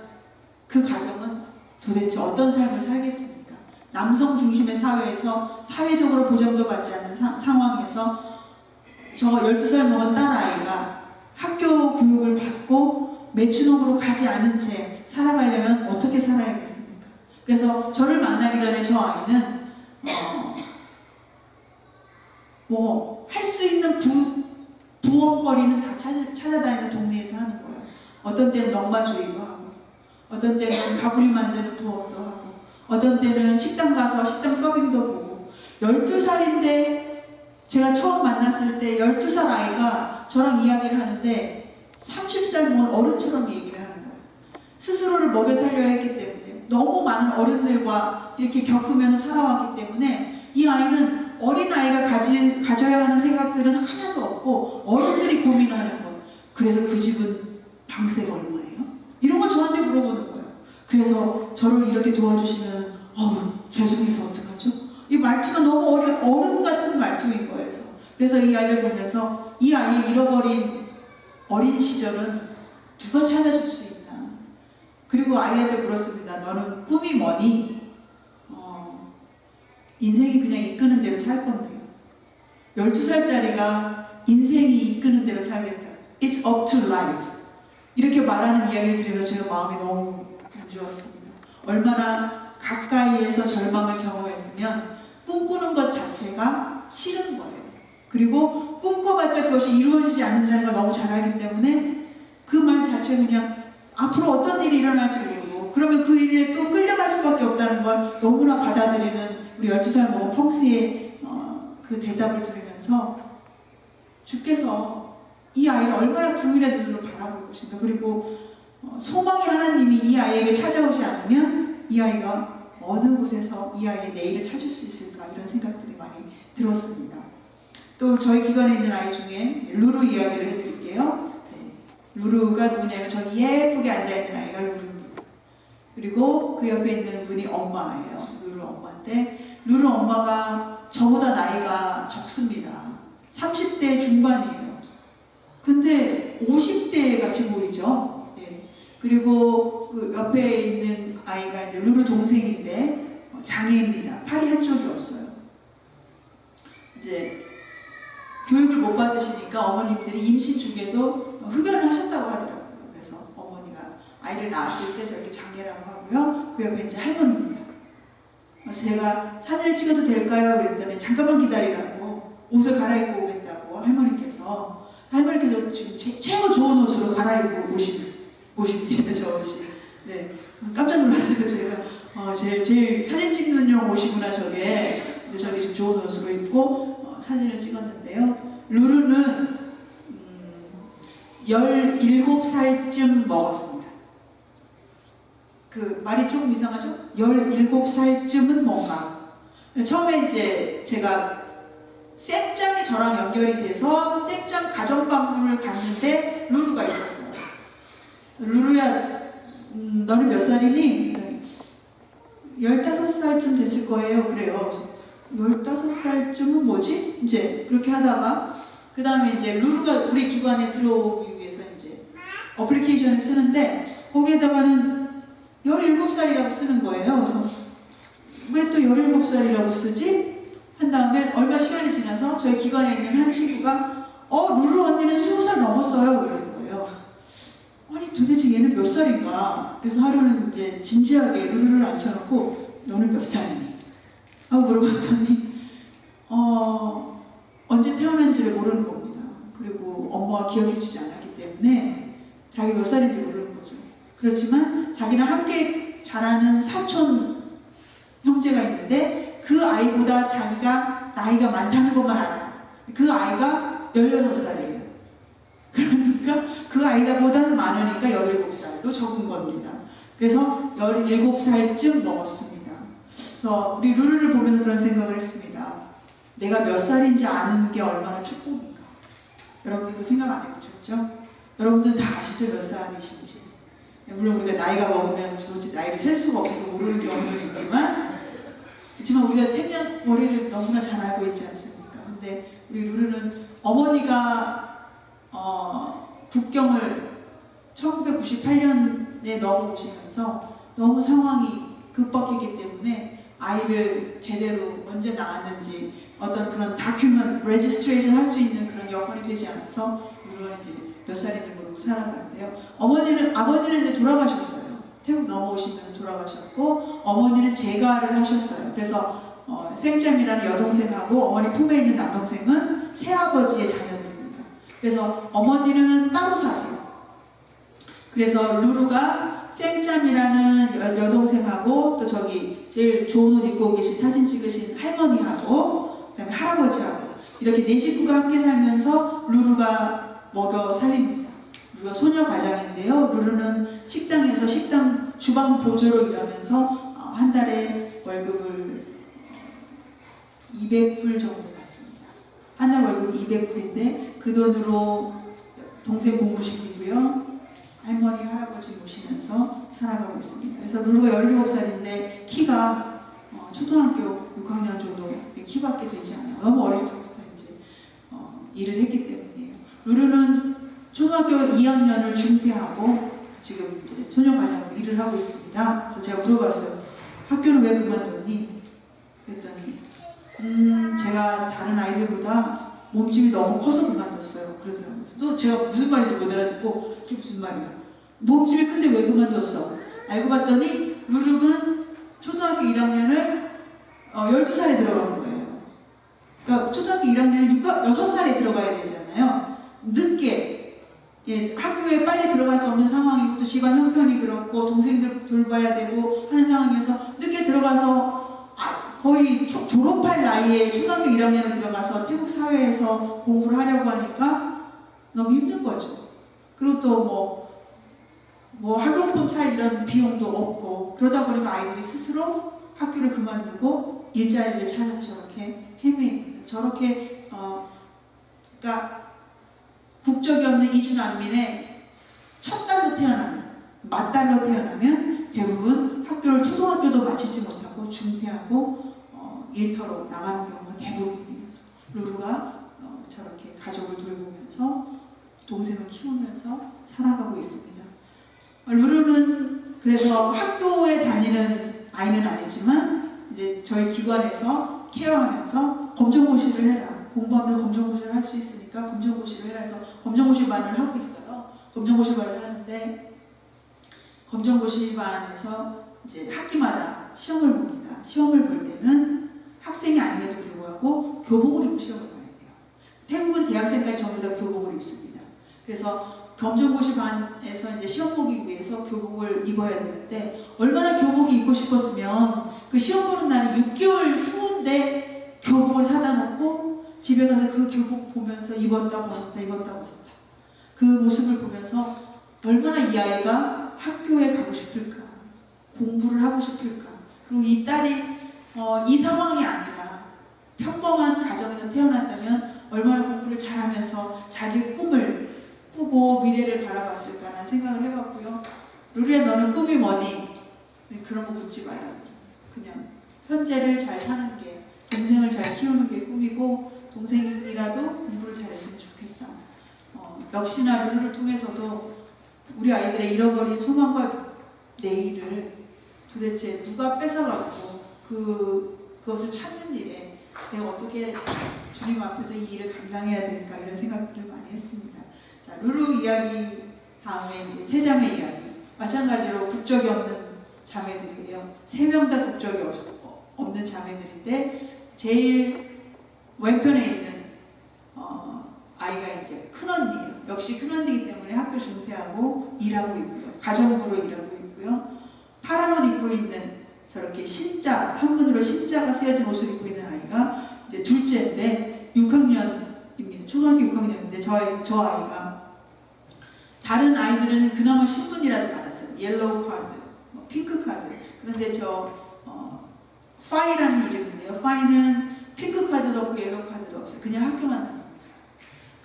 그 가정은 도대체 어떤 삶을 살겠습니까? 남성 중심의 사회에서 사회적으로 보장도 받지 않는 상황에서 저 12살 먹은 딸아이가 학교 교육을 받고 매춘업으로 가지 않은 채 살아가려면 어떻게 살아야겠습니까? 그래서 저를 만나기 전에 저 아이는 뭐 할 수 있는 부업거리는 다 찾아다니는 동네에서 하는 거예요. 어떤 때는 넉마주의도 하고 어떤 때는 가구리 만드는 부업도 하고 어떤 때는 식당 가서 식당 서빙도 보고 12살인데 제가 처음 만났을 때 12살 아이가 저랑 이야기를 하는데 30살 60살 먹은 어른처럼 얘기를 하는 거예요. 스스로를 먹여 살려야 했기 때문에 너무 많은 어른들과 이렇게 겪으면서 살아왔기 때문에 이 아이는 어린아이가 가져야 하는 생각들은 하나도 없고 어른들이 고민하는 것. 그래서 그 집은 방세가 얼마예요? 이런 걸 저한테 물어보는 거예요. 그래서 저를 이렇게 도와주시면 죄송해서 어떡하죠? 이 말투가 너무 어른 같은 말투인 거예요. 그래서 이 아이를 보면서 이 아이의 잃어버린 어린 시절은 누가 찾아줄 수 있나? 그리고 아이한테 물었습니다. 너는 꿈이 뭐니? 인생이 그냥 이끄는 대로 살 건데요. 12살짜리가 인생이 이끄는 대로 살겠다. It's up to life. 이렇게 말하는 이야기를 들으면서 제가 마음이 너무 안 좋았습니다. 얼마나 가까이에서 절망을 경험했으면 꿈꾸는 것 자체가 싫은 거예요. 그리고 꿈꿔봤자 그것이 이루어지지 않는다는 걸 너무 잘 알기 때문에 그 말 자체가 그냥 앞으로 어떤 일이 일어날지 모르고 그러면 그 일에 또 끌려갈 수밖에 없다는 걸 너무나 받아들이는 우리 12살 먹은 펑스의 그 대답을 들으면서 주께서 이 아이를 얼마나 부인의 눈으로 바라볼 것인가. 그리고 소망의 하나님이 이 아이에게 찾아오지 않으면 이 아이가 어느 곳에서 이 아이의 내일을 찾을 수 있을까 이런 생각들이 많이 들었습니다. 또 저희 기관에 있는 아이 중에 루루 이야기를 해드릴게요. 네. 루루가 누구냐면 저기 예쁘게 앉아있는 아이가 루루입니다. 그리고 그 옆에 있는 분이 엄마예요. 루루 엄마인데 루루 엄마가 저보다 나이가 적습니다. 30대 중반이에요. 근데 50대 같이 보이죠. 예. 그리고 그 옆에 있는 아이가 이제 루루 동생인데 장애입니다. 팔이 한쪽이 없어요. 이제 교육을 못 받으시니까 어머님들이 임신 중에도 흡연을 하셨다고 하더라고요. 그래서 어머니가 아이를 낳았을 때 저렇게 장애라고 하고요. 그 옆에 이제 할머니입니다. 그래서 제가 사진을 찍어도 될까요? 그랬더니 잠깐만 기다리라고 옷을 갈아입고 오겠다고 할머니께서 지금 최고 좋은 옷으로 갈아입고 오십니다. 저 옷이. 네, 깜짝 놀랐어요. 제가 제일 사진 찍는용 옷이구나 저게. 근데 저기 지금 좋은 옷으로 입고 사진을 찍었는데요. 루루는 17살쯤 먹었습니다. 그 말이 조금 이상하죠? 17살쯤은 뭔가. 처음에 이제 제가 생장이 저랑 연결이 돼서 생장 가정방문을 갔는데 루루가 있었어요. 루루야, 너는 몇 살이니? 15살쯤 됐을 거예요. 그래요. 15살쯤은 뭐지? 이제 그렇게 하다가 그 다음에 이제 루루가 우리 기관에 들어오기 위해서 이제 어플리케이션을 쓰는데 거기에다가는 17살이라고 쓰는 거예요. 그래서 왜 또 17살이라고 쓰지? 한 다음에 얼마 시간이 지나서 저희 기관에 있는 한 친구가 루루 언니는 20살 넘었어요. 그러는 거예요. 아니 도대체 얘는 몇 살인가? 그래서 하루는 이제 진지하게 루루를 앉혀놓고 너는 몇 살이니? 하고 물어봤더니 언제 태어난지를 모르는 겁니다. 그리고 엄마가 기억해주지 않았기 때문에 자기 몇 살인지 모르는 거죠. 그렇지만 자기랑 함께 자라는 사촌 형제가 있는데 그 아이보다 자기가 나이가 많다는 것만 알아요. 그 아이가 16살이에요. 그러니까 그 아이보다는 많으니까 17살로 적은 겁니다. 그래서 17살쯤 먹었습니다. 그래서 우리 루루를 보면서 그런 생각을 했습니다. 내가 몇 살인지 아는 게 얼마나 축복인가. 여러분들 그 생각 안 해보셨죠? 여러분들 다 아시죠? 몇 살이신지. 물론 우리가 나이가 먹으면 도대체 나이를 셀 수가 없어서 모르는 경우는 있지만 우리가 생년월일을 너무나 잘 알고 있지 않습니까? 근데 우리 루루는 어머니가 국경을 1998년에 넘어오시면서 너무 상황이 급박했기 때문에 아이를 제대로 언제 낳았는지 어떤 그런 다큐먼트 레지스트레이션 할 수 있는 그런 여건이 되지 않아서 루루는 이제 몇 살인지 모르고 살아가는데요. 아버지는 이제 돌아가셨어요. 태국 넘어오시면서 돌아가셨고 어머니는 재가를 하셨어요. 그래서 생짬이라는 여동생하고 어머니 품에 있는 남동생은 새아버지의 자녀들입니다. 그래서 어머니는 따로 사세요. 그래서 루루가 생짬이라는 여동생하고 또 저기 제일 좋은 옷 입고 계신 사진 찍으신 할머니하고 그다음에 할아버지하고 이렇게 네 식구가 함께 살면서 루루가 먹여 살립니다. 루루가 소녀 과장인데요. 루루는 식당에서 식당 주방 보조로 일하면서 한 달에 월급을 200불 정도 받습니다. 한 달 월급 200불인데 그 돈으로 동생 공부시키고요. 할머니, 할아버지 모시면서 살아가고 있습니다. 그래서 루루가 17살인데 키가 초등학교 6학년 정도 키밖에 되지 않아요. 너무 어릴 적부터 이제 일을 했기 때문이에요. 루루는 초등학교 2학년을 중퇴하고 지금 이제 소녀과장으로 일을 하고 있습니다. 그래서 제가 물어봤어요. 학교는 왜 그만뒀니? 그랬더니 제가 다른 아이들보다 몸집이 너무 커서 그만뒀어요. 그러더라고요. 또 제가 무슨 말인지 못 알아듣고 그게 무슨 말이야? 몸집이 큰데 왜 그만뒀어? 알고 봤더니 루루는 초등학교 1학년을 12살에 들어간 거예요. 그러니까 초등학교 1학년에 6살에 들어가야 되잖아요. 늦게 학교에 빨리 들어갈 수 없는 상황이고 또 집안 형편이 그렇고 동생들 돌봐야 되고 하는 상황에서 늦게 들어가서 거의 졸업할 나이에 초등학교 1학년에 들어가서 태국 사회에서 공부를 하려고 하니까 너무 힘든 거죠. 그리고 또 뭐 학용품 살 이런 비용도 없고 그러다 보니까 아이들이 스스로 학교를 그만두고 일자리를 찾아서 저렇게 헤매입니다. 저렇게 그러니까 국적이 없는 이주 난민의 첫 딸로 태어나면, 맏딸로 태어나면 대부분 학교를 초등학교도 마치지 못하고 중퇴하고 일터로 나가는 경우가 대부분이에요. 루루가 저렇게 가족을 돌보면서 동생을 키우면서 살아가고 있습니다. 루루는 그래서 학교에 다니는 아이는 아니지만 이제 저희 기관에서 케어하면서 검정고시를 해라. 공부하면서 검정고시를 할 수 있으니까 검정고시를 해라 해서 검정고시반을 하고 있어요. 검정고시반을 하는데 검정고시반에서 이제 학기마다 시험을 봅니다. 시험을 볼 때는 학생이 아님에도 불구하고 교복을 입고 시험을 봐야 돼요. 태국은 대학생까지 전부 다 교복을 입습니다. 그래서 검정고시반에서 이제 시험 보기 위해서 교복을 입어야 되는데 얼마나 교복이 입고 싶었으면 그 시험 보는 날이 6개월 후인데 교복을 사다 놓고 집에 가서 그 교복 보면서 입었다 벗었다 입었다 벗었다 그 모습을 보면서 얼마나 이 아이가 학교에 가고 싶을까 공부를 하고 싶을까 그리고 이 딸이 이 상황이 아니라 평범한 가정에서 태어났다면 얼마나 공부를 잘하면서 자기 꿈을 꾸고 미래를 바라봤을까라는 생각을 해봤고요. 루루야 너는 꿈이 뭐니? 그런 거 묻지 말라고. 그냥 현재를 잘 사는 게 동생을 잘 키우는 게 꿈이고 동생이라도 공부를 잘했으면 좋겠다. 역시나 루루를 통해서도 우리 아이들의 잃어버린 소망과 내일을 도대체 누가 뺏어갔고 그것을 찾는 일에 내가 어떻게 주님 앞에서 이 일을 감당해야 될까 이런 생각들을 많이 했습니다. 자, 루루 이야기 다음에 이제 세 자매 이야기. 마찬가지로 국적이 없는 자매들이에요. 3명 다 국적이 없는 자매들인데 제일 왼편에 있는 아이가 이제 큰언니예요. 역시 큰언니이기 때문에 학교 중퇴하고 일하고 있고요. 가정부로 일하고 있고요. 파란 옷 입고 있는 저렇게 신자, 한문으로 신자가 쓰여진 옷을 입고 있는 아이가 이제 둘째인데 6학년입니다. 초등학교 6학년인데 저 아이가 다른 아이들은 그나마 신분이라도 받았어요. 옐로우 카드, 핑크 카드. 그런데 파이라는 이름인데요. 파이는 핑크 카드도 없고 옐로우 카드도 없어요. 그냥 학교만 다니고 있어요.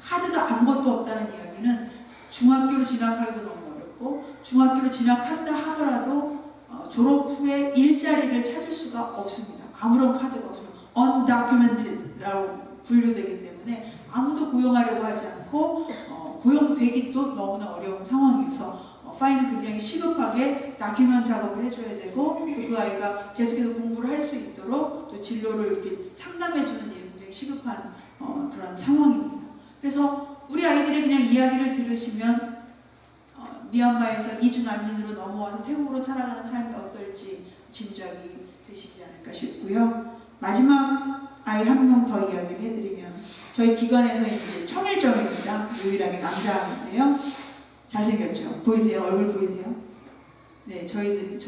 카드도 아무것도 없다는 이야기는 중학교로 진학하기도 너무 어렵고 중학교로 진학한다 하더라도 졸업 후에 일자리를 찾을 수가 없습니다. 아무런 카드가 없으면 undocumented라고 분류되기 때문에 아무도 고용하려고 하지 않고 고용되기도 너무나 어려운 상황에서 파이는 굉장히 시급하게 다큐멘트 작업을 해줘야 되고 또 그 아이가 계속해서 공부를 할 수 있도록 또 진로를 이렇게 상담해주는 일이 굉장히 시급한 그런 상황입니다. 그래서 우리 아이들의 그냥 이야기를 들으시면 미얀마에서 이주 난민으로 넘어와서 태국으로 살아가는 삶이 어떨지 짐작이 되시지 않을까 싶고요. 마지막 아이 한 명 더 이야기를 해드리면 저희 기관에서 이제 청일점입니다. 유일하게 남자인데요. 잘생겼죠? 보이세요? 얼굴 보이세요? 네, 저희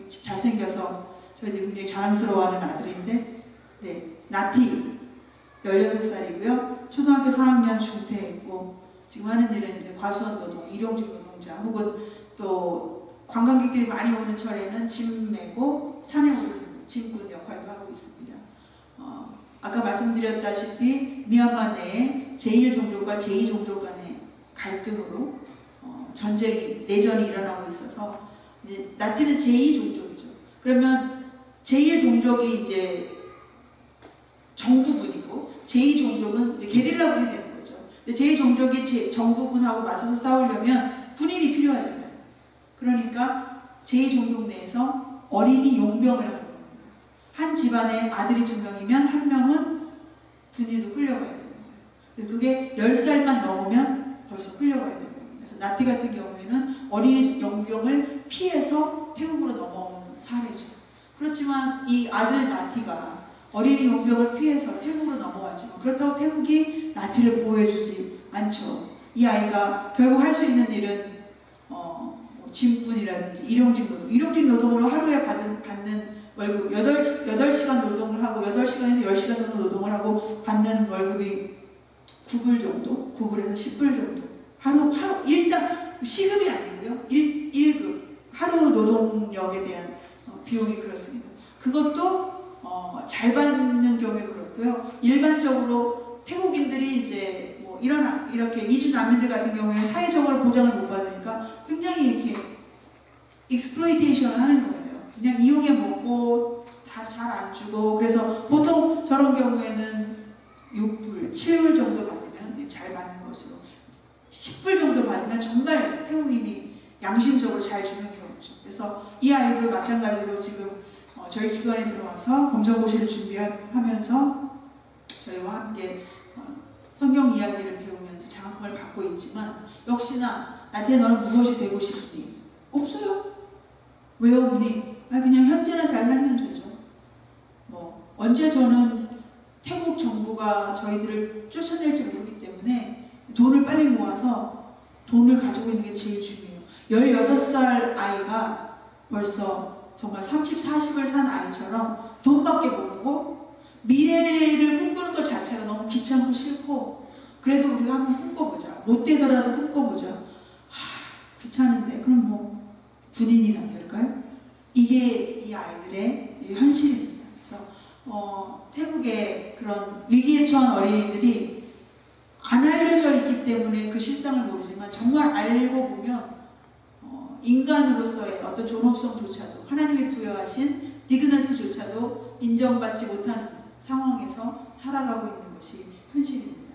잘생겨서 저희들이 굉장히 자랑스러워하는 아들인데, 네, 나티 16살이고요. 초등학교 4학년 중퇴했고 지금 하는 일은 이제 과수원 노동, 일용직 노동자 혹은 또 관광객들이 많이 오는 철에는 짐 메고 산에 오르는 짐꾼 역할도 하고 있습니다. 아까 말씀드렸다시피 미얀마 내에 제1종족과 제2종족 간의 갈등으로 전쟁이, 내전이 일어나고 있어서 이제 나티는 제2종족이죠. 그러면 제1종족이 이제 정부군이고 제2종족은 이제 게릴라군이 되는 거죠. 근데 제2종족이 정부군하고 맞서서 싸우려면 군인이 필요하잖아요. 그러니까 제2종족 내에서 어린이 용병을 하는 겁니다. 한 집안에 아들이 2명이면 한 명은 군인으로 끌려가야 되는 거예요. 그게 10살만 넘으면 벌써 끌려가야 되는 겁니다. 그래서 나티 같은 경우에는 어린이 용병을 피해서 태국으로 넘어온 사례죠. 그렇지만 이 아들 나티가 어린이 용병을 피해서 태국으로 넘어왔지만 그렇다고 태국이 나티를 보호해주지 않죠. 이 아이가 결국 할 수 있는 일은 짐꾼이라든지 일용직 노동으로 하루에 받는 월급 8시간 노동을 하고 8시간에서 10시간 정도 노동을 하고 받는 월급이 9불 정도? 9불에서 10불 정도. 하루 일단 시급이 아니고요. 1급. 하루 노동력에 대한 비용이 그렇습니다. 그것도 잘 받는 경우에 그렇고요. 일반적으로 태국인들이 이제 뭐 이렇게 이주 난민들 같은 경우에는 사회적으로 보장을 못 받으니까 굉장히 이렇게 익스플로이테이션을 하는 거예요. 그냥 이용해 먹고 잘 안 주고 그래서 보통 저런 경우에는 6불, 7불 정도 받으면 잘 받는 것으로 10불 정도 받으면 정말 태국인이 양심적으로 잘 주는 경우죠. 그래서 이 아이도 마찬가지로 지금 저희 기관에 들어와서 검정고시를 준비하면서 저희와 함께 성경 이야기를 배우면서 장학금을 받고 있지만 역시나 나한테 너는 무엇이 되고 싶니? 없어요. 왜 없니? 그냥 현재나 잘 살면 되죠. 뭐 언제 저는 태국 정부가 저희들을 쫓아낼지 모르기 때문에 돈을 빨리 모아서 돈을 가지고 있는 게 제일 중요해요. 16살 아이가 벌써 정말 30, 40을 산 아이처럼 돈밖에 모르고 미래를 꿈꾸는 것 자체가 너무 귀찮고 싫고 그래도 우리가 한번 꿈꿔보자. 못 되더라도 꿈꿔보자. 귀찮은데 그럼 뭐 군인이나 될까요? 이게 이 아이들의 현실입니다. 그래서 태국의 그런 위기에 처한 어린이들이 안 알려져 있기 때문에 그 실상을 모르지만 정말 알고 보면 인간으로서의 어떤 존엄성조차도 하나님이 부여하신 디그너티조차도 인정받지 못하는 상황에서 살아가고 있는 것이 현실입니다.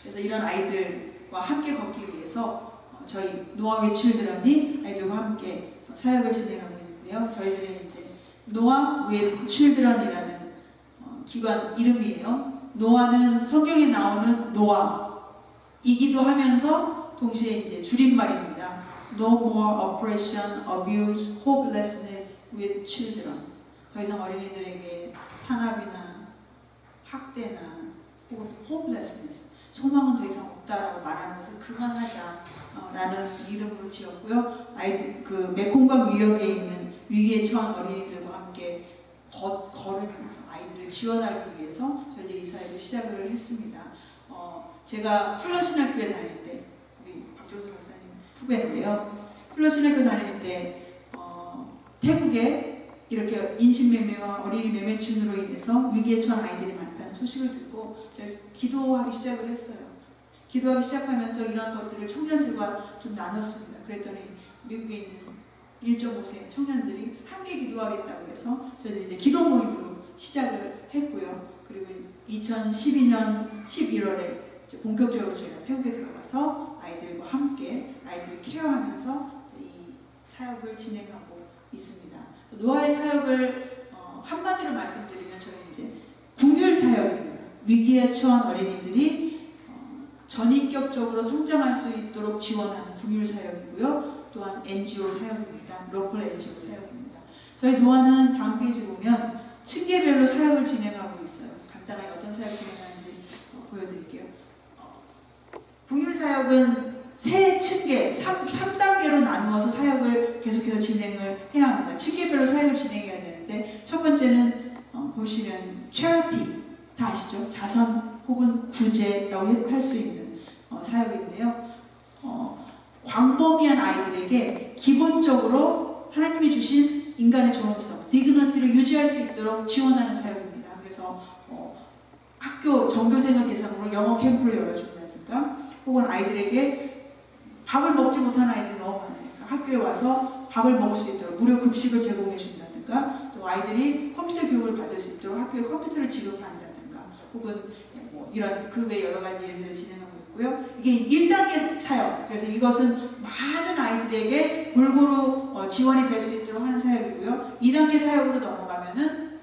그래서 이런 아이들과 함께 걷기 위해서 저희 노아 위 칠드런이 아이들과 함께 사역을 진행하고 있는데요. 저희들의 이제 노아 위 칠드런이라는 기관 이름이에요. 노아는 성경에 나오는 노아이기도 하면서 동시에 이제 줄임말입니다. No more oppression, abuse, hopelessness with children. 더 이상 어린이들에게 탄압이나 학대나 혹은 hopelessness, 소망은 더 이상 없다라고 말하는 것을 그만하자라는 이름으로 지었고요. 아이들 그 메콩강 위역에 있는 위기에 처한 어린이들과 함께 걸으면서 아이들을 지원하기 위해서 저희들이 이 사역을 시작을 했습니다. 제가 플러신학교에 다닐 때 우리 박종수 목사님 후배인데요. 플러신학교 다닐 때 태국에 이렇게 인신매매와 어린이 매매춘으로 인해서 위기에 처한 아이들이 많다는 소식을 듣고 제가 기도하기 시작을 했어요. 기도하기 시작하면서 이런 것들을 청년들과 좀 나눴습니다. 그랬더니 미국에 있는 1.5세 청년들이 함께 기도하겠다고 해서 저희들이 이제 기도 모임으로 시작을 했고요. 그리고 2012년 11월에 본격적으로 제가 태국에 들어가서 아이들과 함께 아이들을 케어하면서 이 사역을 진행하고 있습니다. 노아의 사역을 한마디로 말씀드리면 저는 이제 궁율 사역입니다. 위기에 처한 어린이들이 전인격적으로 성장할 수 있도록 지원하는 궁율 사역이고요. 또한 NGO 사역입니다. 로컬 NGO 사역입니다. 저희 노아는 다음 페이지 보면 층계별로 사역을 진행하고 있어요. 간단하게 어떤 사역 진행하는지 보여드릴게요. 궁율 사역은 세 층계, 3단계로 나누어서 사역을 계속해서 진행을 해야 합니다. 층계별로 사역을 진행해야 되는데 첫 번째는 보시면 charity, 다 아시죠? 자선 혹은 구제라고 할 수 있는 사역인데요. 광범위한 아이들에게 기본적으로 하나님이 주신 인간의 존엄성, 디그너티를 유지할 수 있도록 지원하는 사역입니다. 그래서 학교 전교생을 대상으로 영어 캠프를 열어준다든가, 혹은 아이들에게 밥을 먹지 못하는 아이들이 너무 많으니까 학교에 와서 밥을 먹을 수 있도록 무료 급식을 제공해 준다든가, 또 아이들이 컴퓨터 교육을 받을 수 있도록 학교에 컴퓨터를 지급한다든가, 혹은 이런 그 외 여러 가지 일들을 진행하고 있고요. 이게 1단계 사역, 그래서 이것은 많은 아이들에게 골고루 지원이 될 수 있도록 하는 사역이고요. 2단계 사역으로 넘어가면은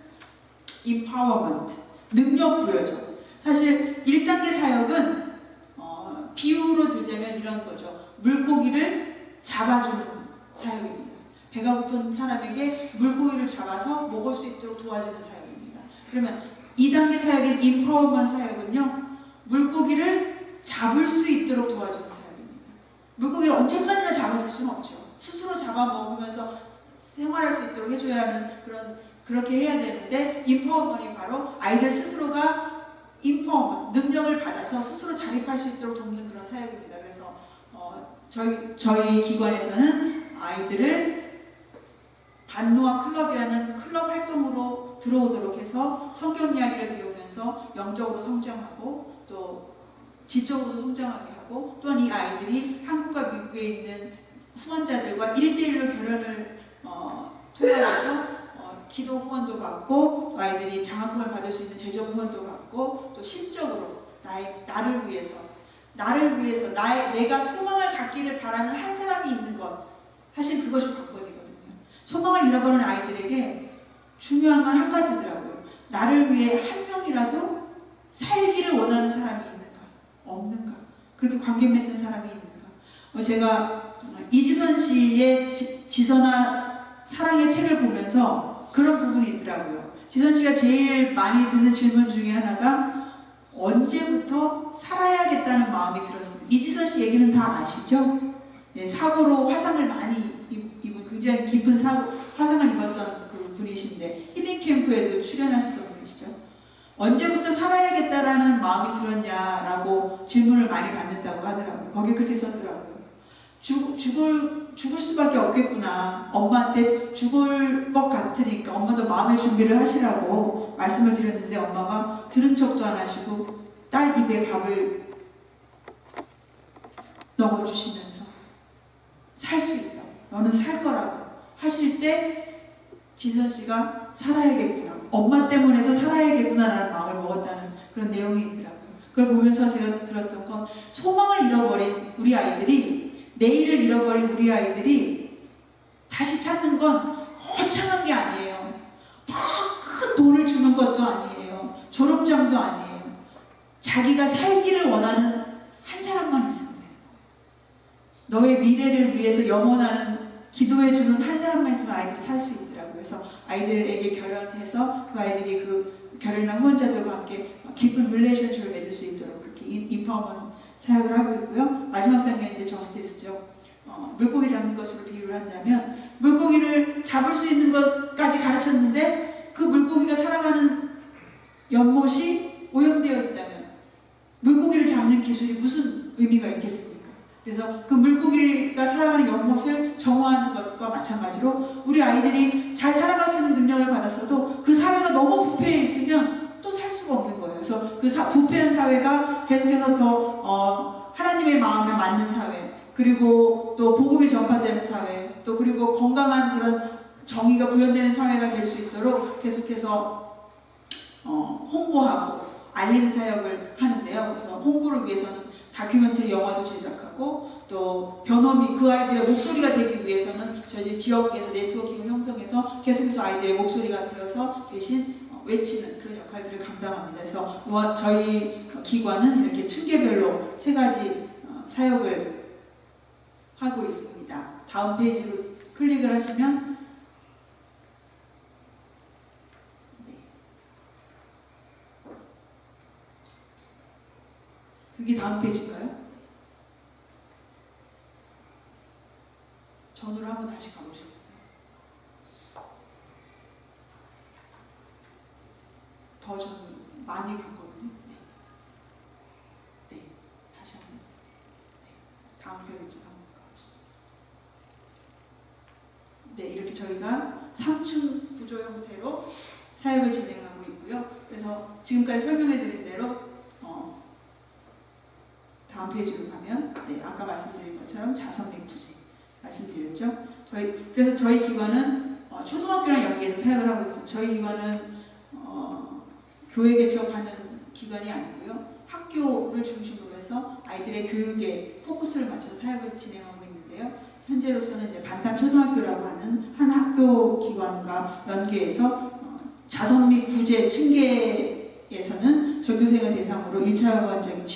empowerment, 능력 부여죠. 사실 1단계 사역은 비유로 들자면 이런 거죠. 물고기를 잡아주는 사역입니다. 배가 고픈 사람에게 물고기를 잡아서 먹을 수 있도록 도와주는 사역입니다. 그러면 2단계 사역인 empowerment 사역은요, 물고기를 잡을 수 있도록 도와주는 사역입니다. 물고기를 언제까지나 잡아줄 수는 없죠. 스스로 잡아먹으면서 생활할 수 있도록 해줘야 하는 그렇게 해야 되는데, empowerment이 바로 아이들 스스로가 empowerment, 능력을 받아서 스스로 자립할 수 있도록 돕는 그런 사역입니다. 그래서 저희 기관에서는 아이들을 반노아 클럽이라는 클럽 활동으로 들어오도록 해서 성경 이야기를 배우면서 영적으로 성장하고 또 지적으로 성장하게 하고, 또한 이 아이들이 한국과 미국에 있는 후원자들과 1대1로 결연을 통해서 기도 후원도 받고, 또 아이들이 장학금을 받을 수 있는 재정 후원도 받고, 또 심적으로 나를 위해서 내가 소망을 갖기를 바라는 한 사람이 있는 것, 사실 그것이 관건이거든요. 소망을 잃어버린 아이들에게 중요한 건 한 가지더라고요. 나를 위해 한 명이라도 살기를 원하는 사람이 있는가, 없는가, 그렇게 관계 맺는 사람이 있는가. 제가 이지선 씨의 지선아 사랑의 책을 보면서 그런 부분이 있더라고요. 지선 씨가 제일 많이 듣는 질문 중에 하나가 언제부터 살아야겠다는 마음이 들었습니다. 이지선 씨 얘기는 다 아시죠? 네, 사고로 화상을 많이 입은, 굉장히 깊은 화상을 입었던 그 분이신데, 힐링 캠프에도 출연하셨던 분이시죠. 언제부터 살아야겠다라는 마음이 들었냐라고 질문을 많이 받는다고 하더라고요. 거기에 그렇게 썼더라고요. 죽을 수밖에 없겠구나. 엄마한테 죽을 것 같으니까 엄마도 마음의 준비를 하시라고 말씀을 드렸는데, 엄마가 들은 척도 안 하시고 딸 입에 밥을 넣어주시면서 살 수 있다, 너는 살 거라고 하실 때 진선 씨가 살아야겠구나, 엄마 때문에도 살아야겠구나라는 마음을 먹었다는 그런 내용이 있더라고요. 그걸 보면서 제가 들었던 건, 소망을 잃어버린 우리 아이들이, 내일을 잃어버린 우리 아이들이 다시 찾는 건 거창한 게 아니에요. 큰 돈을 주는 것도 아니에요. 졸업장도 아니에요. 자기가 살기를 원하는 한 사람만 있으면 돼요. 너의 미래를 위해서 영원하는 기도해주는 한 사람만 있으면 아이들이 살 수 있더라고요. 그래서 아이들에게 결연해서 그 아이들이 그 결연한 후원자들과 함께 깊은 릴레이션십을 맺을 수 있도록 그렇게 인파워먼트 사역을 하고 있고요. 마지막 단계는 이제 저스티스죠. 물고기 잡는 것으로 비유를 한다면, 물고기를 잡을 수 있는 것까지 가르쳤는데 그 물고기가 살아가는 연못이 오염되어 있다면 물고기를 잡는 기술이 무슨 의미가 있겠습니까? 그래서 그 물고기가 살아가는 연못을 정화하는 것과 마찬가지로 우리 아이들이 잘 살아갈 수 있는 능력을 받았어도 그 사회가 너무 부패해 있으면 또 살 수가 없는 거예요. 그래서 그 부패한 사회가 계속해서 더 하나님의 마음에 맞는 사회, 그리고 또 복음이 전파되는 사회, 또 그리고 건강한 그런 정의가 구현되는 사회가 될 수 있도록 계속해서 홍보하고 알리는 사역을 하는데요. 그래서 홍보를 위해서는 다큐멘터리 영화도 제작하고, 또 변호미, 그 아이들의 목소리가 되기 위해서는 저희 지역에서 네트워킹을 형성해서 계속해서 아이들의 목소리가 되어서 대신 외치는 그런 역할들을 감당합니다. 그래서 저희 기관은 이렇게 층계별로 3가지 사역을 하고 있습니다. 다음 페이지로 클릭을 하시면, 네, 그게 다음 페이지인가요? 전으로 한번 다시 가보시겠어요? 더 전으로 많이 봤거든요. 네, 다시 한번. 네, 이렇게 저희가 3층 구조 형태로 사역을 진행하고 있고요. 그래서 지금까지 설명해 드린 대로 다음 페이지로 가면 네, 아까 말씀드린 것처럼 자선민 구제 말씀드렸죠. 그래서 저희 기관은 초등학교랑 연계해서 사역을 하고 있습니다. 저희 기관은 교회 개척하는 기관이 아니고요. 학교를 중심으로 해서 아이들의 교육에 포커스를 맞춰서 사역을 진행하고 있는데요. 현재로서는 이제 반탄 초등학교라고 하는 한 학교 기관과 연계해서 자선 및 구제 층계에서는 전교생을 대상으로 1차 원적인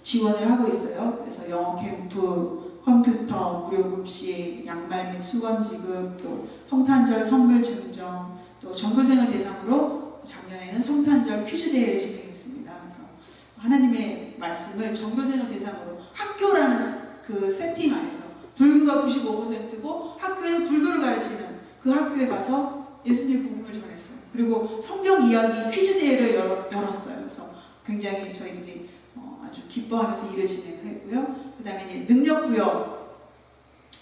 지원을 하고 있어요. 그래서 영어 캠프, 컴퓨터, 무료급식, 양말 및 수건 지급, 또 성탄절 선물 증정, 또 전교생을 대상으로 작년에는 성탄절 퀴즈 대회를 진행했습니다. 그래서 하나님의 말씀을 전교생을 대상으로 학교라는 그 세팅 안에서 불교가 95%고 학교에서 불교를 가르치는 그 학교에 가서 예수님의 복음을 전했어요. 그리고 성경 이야기 퀴즈 대회를 열었어요. 그래서 굉장히 저희들이 아주 기뻐하면서 일을 진행을 했고요. 그 다음에 이제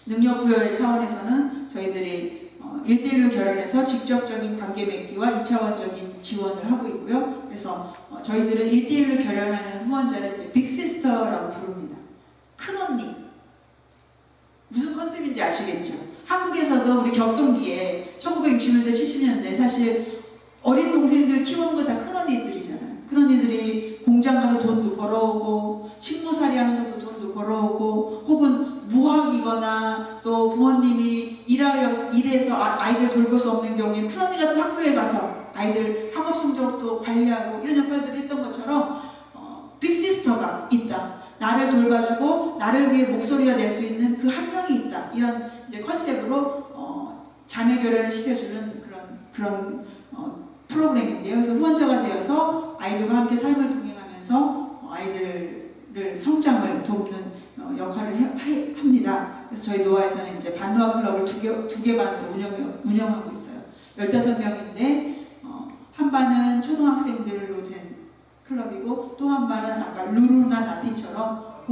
능력부여의 차원에서는 저희들이 1대1로 결연해서 직접적인 관계 맺기와 2차원적인 지원을 하고 있고요. 그래서 저희들은 1대1로 결연하는 후원자를 이제 빅시스터라고 부릅니다. 큰언니. 무슨 컨셉인지 아시겠죠? 한국에서도 우리 격동기에 1960년대, 70년대 사실 어린 동생들 키우는 거 다 큰언니들이잖아요. 큰언니들이 공장 가서 돈도 벌어오고 식모살이 하면서도 돈도 벌어오고 혹은 무학이거나 또 부모님이 일해서 아이들 돌볼 수 없는 경우에 큰언니가 또 학교에 가서 아이들 학업 성적도 관리하고 이런 역할들을 했던 것처럼 빅시스터가 있다. 나를 돌봐주고 나를 위해 목소리가 낼 수 있는 그 한 명이 있다. 이런 이제 컨셉으로 자매 결연을 시켜주는 그런 프로그램인데요. 그래서 후원자가 되어서 아이들과 함께 삶을 동행하면서 아이들을 성장을 돕는 역할을 합니다. 그래서 저희 노아에서는 이제 반노아 클럽을 두 개 반으로 운영하고 있어요. 15명인데 한 반은 초등학생들로 된 클럽이고 또 한 반은 아까 루루나 나티처럼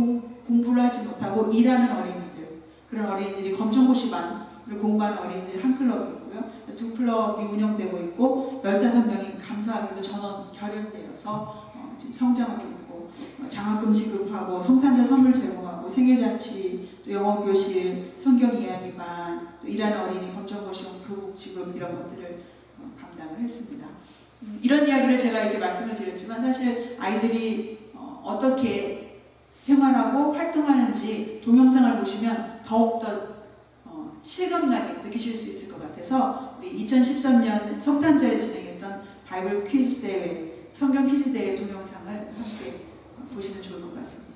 공부를 하지 못하고 일하는 어린이들, 그런 어린이들이 검정고시 반을 공부하는 어린이들이 한 클럽이 있고요. 두 클럽이 운영되고 있고 15명이 감사하게도 전원 결연되어서 지금 성장하고 있고 장학금 지급하고 성탄절 선물 제공하고 생일잔치, 또 영어교실, 성경 이야기반, 또 일하는 어린이 검정고시원 교복 지급 이런 것들을 감당을 했습니다. 이런 이야기를 제가 이렇게 말씀을 드렸지만 사실 아이들이 어떻게 생활하고 활동하는지 동영상을 보시면 더욱더 실감나게 느끼실 수 있을 것 같아서 우리 2013년 성탄절에 진행했던 바이블 퀴즈 대회, 성경 퀴즈 대회 동영상을 함께 보시면 좋을 것 같습니다.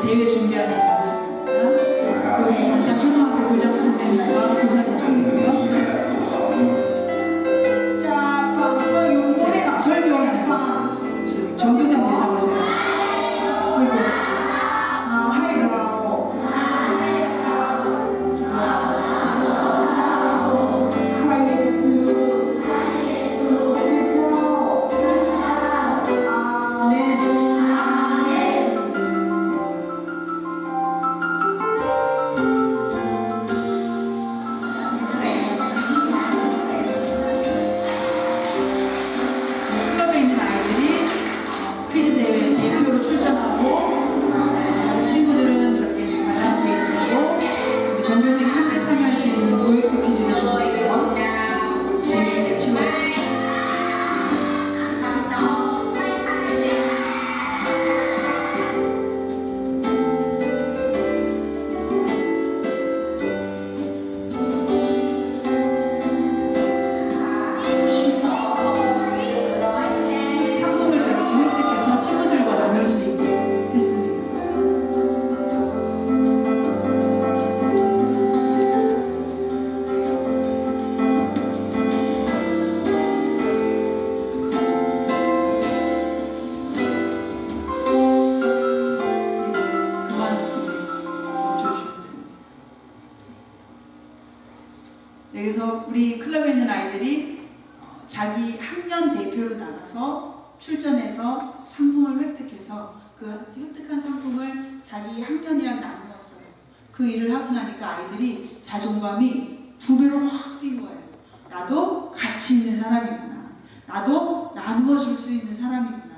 대회 준비하는 모습입니다. 여기 반탄 초등학교 교장 선생님과 교사님이고요. 제가 설교하는 모습, 전교생 대상으로 제가 설교합니다. 그래서 우리 클럽에 있는 아이들이 자기 학년 대표로 나가서 출전해서 상품을 획득해서 그 획득한 상품을 자기 학년이랑 나누었어요. 그 일을 하고 나니까 아이들이 자존감이 2배로 확 뛴 거예요. 나도 가치 있는 사람이구나. 나도 나누어 줄 수 있는 사람이구나.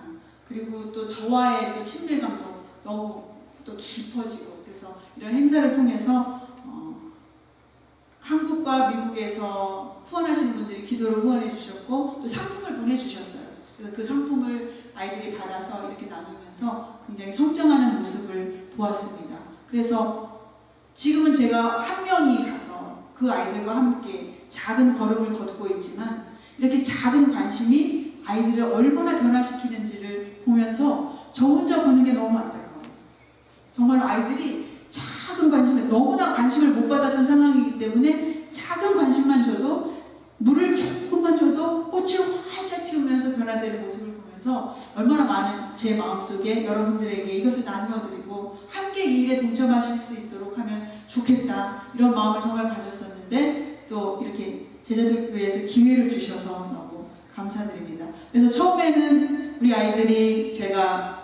그리고 또 저와의 또 친밀감도 너무 또 깊어지고, 그래서 이런 행사를 통해서 한국과 미국에서 후원하시는 분들이 기도로 후원해 주셨고 또 상품을 보내주셨어요. 그래서 그 상품을 아이들이 받아서 이렇게 나누면서 굉장히 성장하는 모습을 보았습니다. 그래서 지금은 제가 한 명이 가서 그 아이들과 함께 작은 걸음을 걷고 있지만 이렇게 작은 관심이 아이들을 얼마나 변화시키는지를 보면서 저 혼자 보는 게 너무 안타까워요. 정말 아이들이 작은 관심에 너무나 관심을 못 받았던 상황이기 때문에 작은 관심만 줘도 물을 조금만 줘도 꽃이 활짝 피우면서 변화되는 모습을 보면서 얼마나 많은 제 마음속에 여러분들에게 이것을 나누어드리고 함께 이 일에 동참하실 수 있도록 하면 좋겠다, 이런 마음을 정말 가졌었는데 또 이렇게 제자들 교회에서 기회를 주셔서 너무 감사드립니다. 그래서 처음에는 우리 아이들이 제가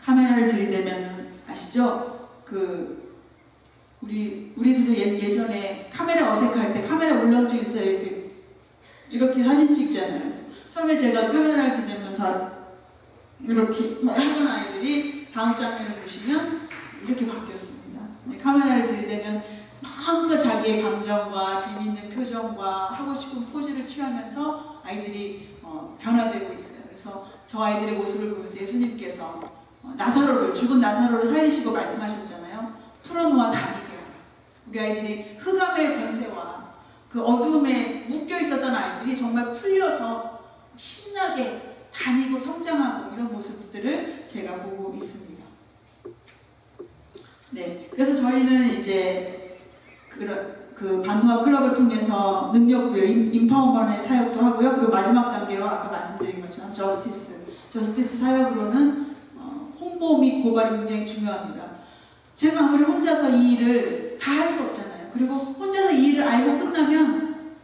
카메라를 들이대면 아시죠? 우리들도 예전에 카메라 어색할 때 카메라 울렁증 있을 때 이렇게 사진 찍잖아요. 그래서 처음에 제가 카메라를 들이대면 다 이렇게 하던 아이들이 다음 장면을 보시면 이렇게 바뀌었습니다. 카메라를 들이대면 마음껏 자기의 감정과 재미있는 표정과 하고 싶은 포즈를 취하면서 아이들이 변화되고 있어요. 그래서 저 아이들의 모습을 보면서 예수님께서 죽은 나사로를 살리시고 말씀하셨잖아요. 풀어놓아 다니게. 우리 아이들이 흑암의 권세와 그 어두움에 묶여 있었던 아이들이 정말 풀려서 신나게 다니고 성장하고 이런 모습들을 제가 보고 있습니다. 네, 그래서 저희는 이제 그 반누아 클럽을 통해서 능력부여 임파워먼의 사역도 하고요. 그리고 마지막 단계로 아까 말씀드린 것처럼 저스티스 사역으로는 홍보 및 고발이 굉장히 중요합니다. 제가 아무리 혼자서 이 일을 다 할 수 없잖아요. 그리고 혼자서 이 일을 알고 끝나면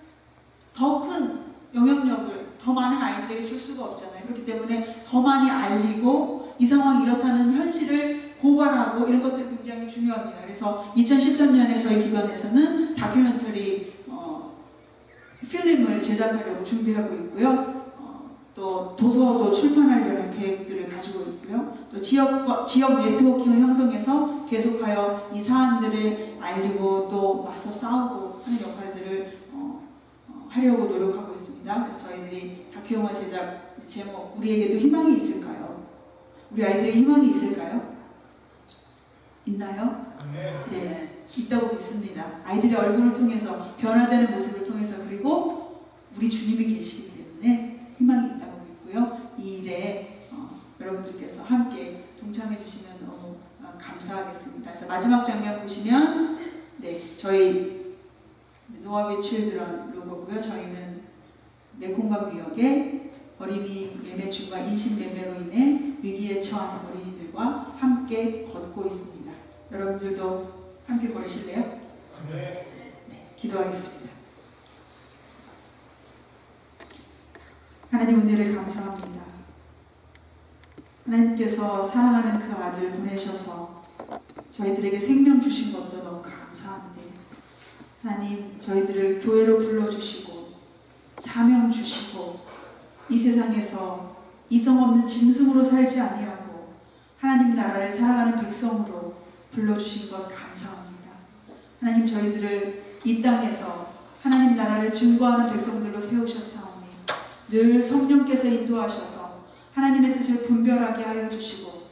더 큰 영향력을 더 많은 아이들에게 줄 수가 없잖아요. 그렇기 때문에 더 많이 알리고 이 상황이 이렇다는 현실을 고발하고 이런 것들이 굉장히 중요합니다. 그래서 2013년에 저희 기관에서는 다큐멘터리 필름을 제작하려고 준비하고 있고요. 또 도서도 출판하려는 계획들을 가지고 있고요. 또 지역 네트워킹을 형성해서 계속하여 이 사안들을 알리고 또 맞서 싸우고 하는 역할들을 하려고 노력하고 있습니다. 그래서 저희들이 다큐 영화 제작 제목, 우리에게도 희망이 있을까요? 우리 아이들의 희망이 있을까요? 있나요? 네, 있다고 믿습니다. 아이들의 얼굴을 통해서, 변화되는 모습을 통해서, 그리고 우리 주님이 계시기 때문에 희망이 있다고 믿고요. 이 일에 여러분들께서 함께 동참해 주시면 너무 감사하겠습니다. 그래서 마지막 장면 보시면 저희 노아비 칠드런 로고고요. 저희는 메콩강 위역에 어린이 매매충과 인신매매로 인해 위기에 처한 어린이들과 함께 걷고 있습니다. 여러분들도 함께 걸으실래요? 네, 기도하겠습니다. 하나님, 은혜를 감사합니다. 하나님께서 사랑하는 그 아들 보내셔서 저희들에게 생명 주신 것도 너무 감사한데, 하나님, 저희들을 교회로 불러주시고 사명 주시고 이 세상에서 이성 없는 짐승으로 살지 아니하고 하나님 나라를 사랑하는 백성으로 불러주신 것 감사합니다. 하나님, 저희들을 이 땅에서 하나님 나라를 증거하는 백성들로 세우셨사오니 늘 성령께서 인도하셔서 하나님의 뜻을 분별하게 하여 주시고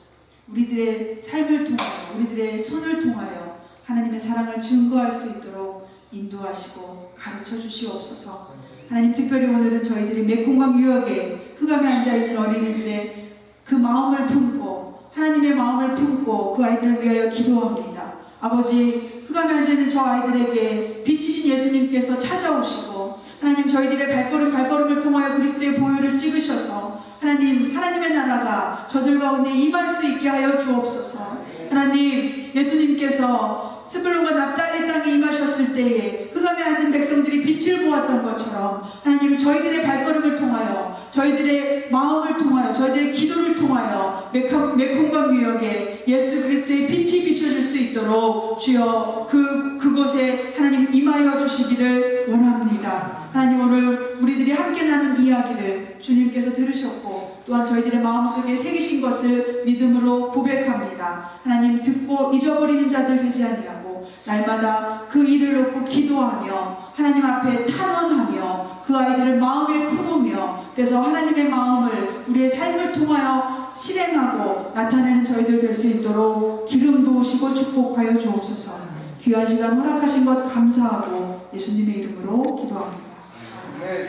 우리들의 삶을 통하여, 우리들의 손을 통하여 하나님의 사랑을 증거할 수 있도록 인도하시고 가르쳐 주시옵소서. 하나님, 특별히 오늘은 저희들이 메콩강 유역에 흑암에 앉아있는 어린이들의 그 마음을 품고, 하나님의 마음을 품고 그 아이들을 위하여 기도합니다. 아버지, 흑암에 앉아있는 저 아이들에게 빛이신 예수님께서 찾아오시고 하나님, 저희들의 발걸음을 통하여 그리스도의 보혈을 찍으셔서 하나님의 나라가 저들 가운데 임할 수 있게 하여 주옵소서. 하나님, 예수님께서 스불론과 납달리 땅에 임하셨을 때에 흑암에 앉은 백성들이 빛을 보았던 것처럼 하나님 저희들의 발걸음을 통하여 저희들의 마음을 통하여 저희들의 기도를 통하여 메콩강 유역에 예수 그리스도의 빛이 비춰질 수 있도록 주여 그곳에 하나님 임하여 주시기를 원합니다. 하나님 오늘 우리들이 함께 나눈 이야기를 주님께서 들으셨고 또한 저희들의 마음속에 새기신 것을 믿음으로 고백합니다. 하나님 듣고 잊어버리는 자들 되지 아니하고 날마다 그 일을 놓고 기도하며 하나님 앞에 탄원하며 그 아이들을 마음에 품으며 그래서 하나님의 마음을 우리의 삶을 통하여 실행하고 나타내는 저희들 될 수 있도록 기름 부으시고 축복하여 주옵소서. 귀한 시간 허락하신 것 감사하고 예수님의 이름으로 기도합니다. 네.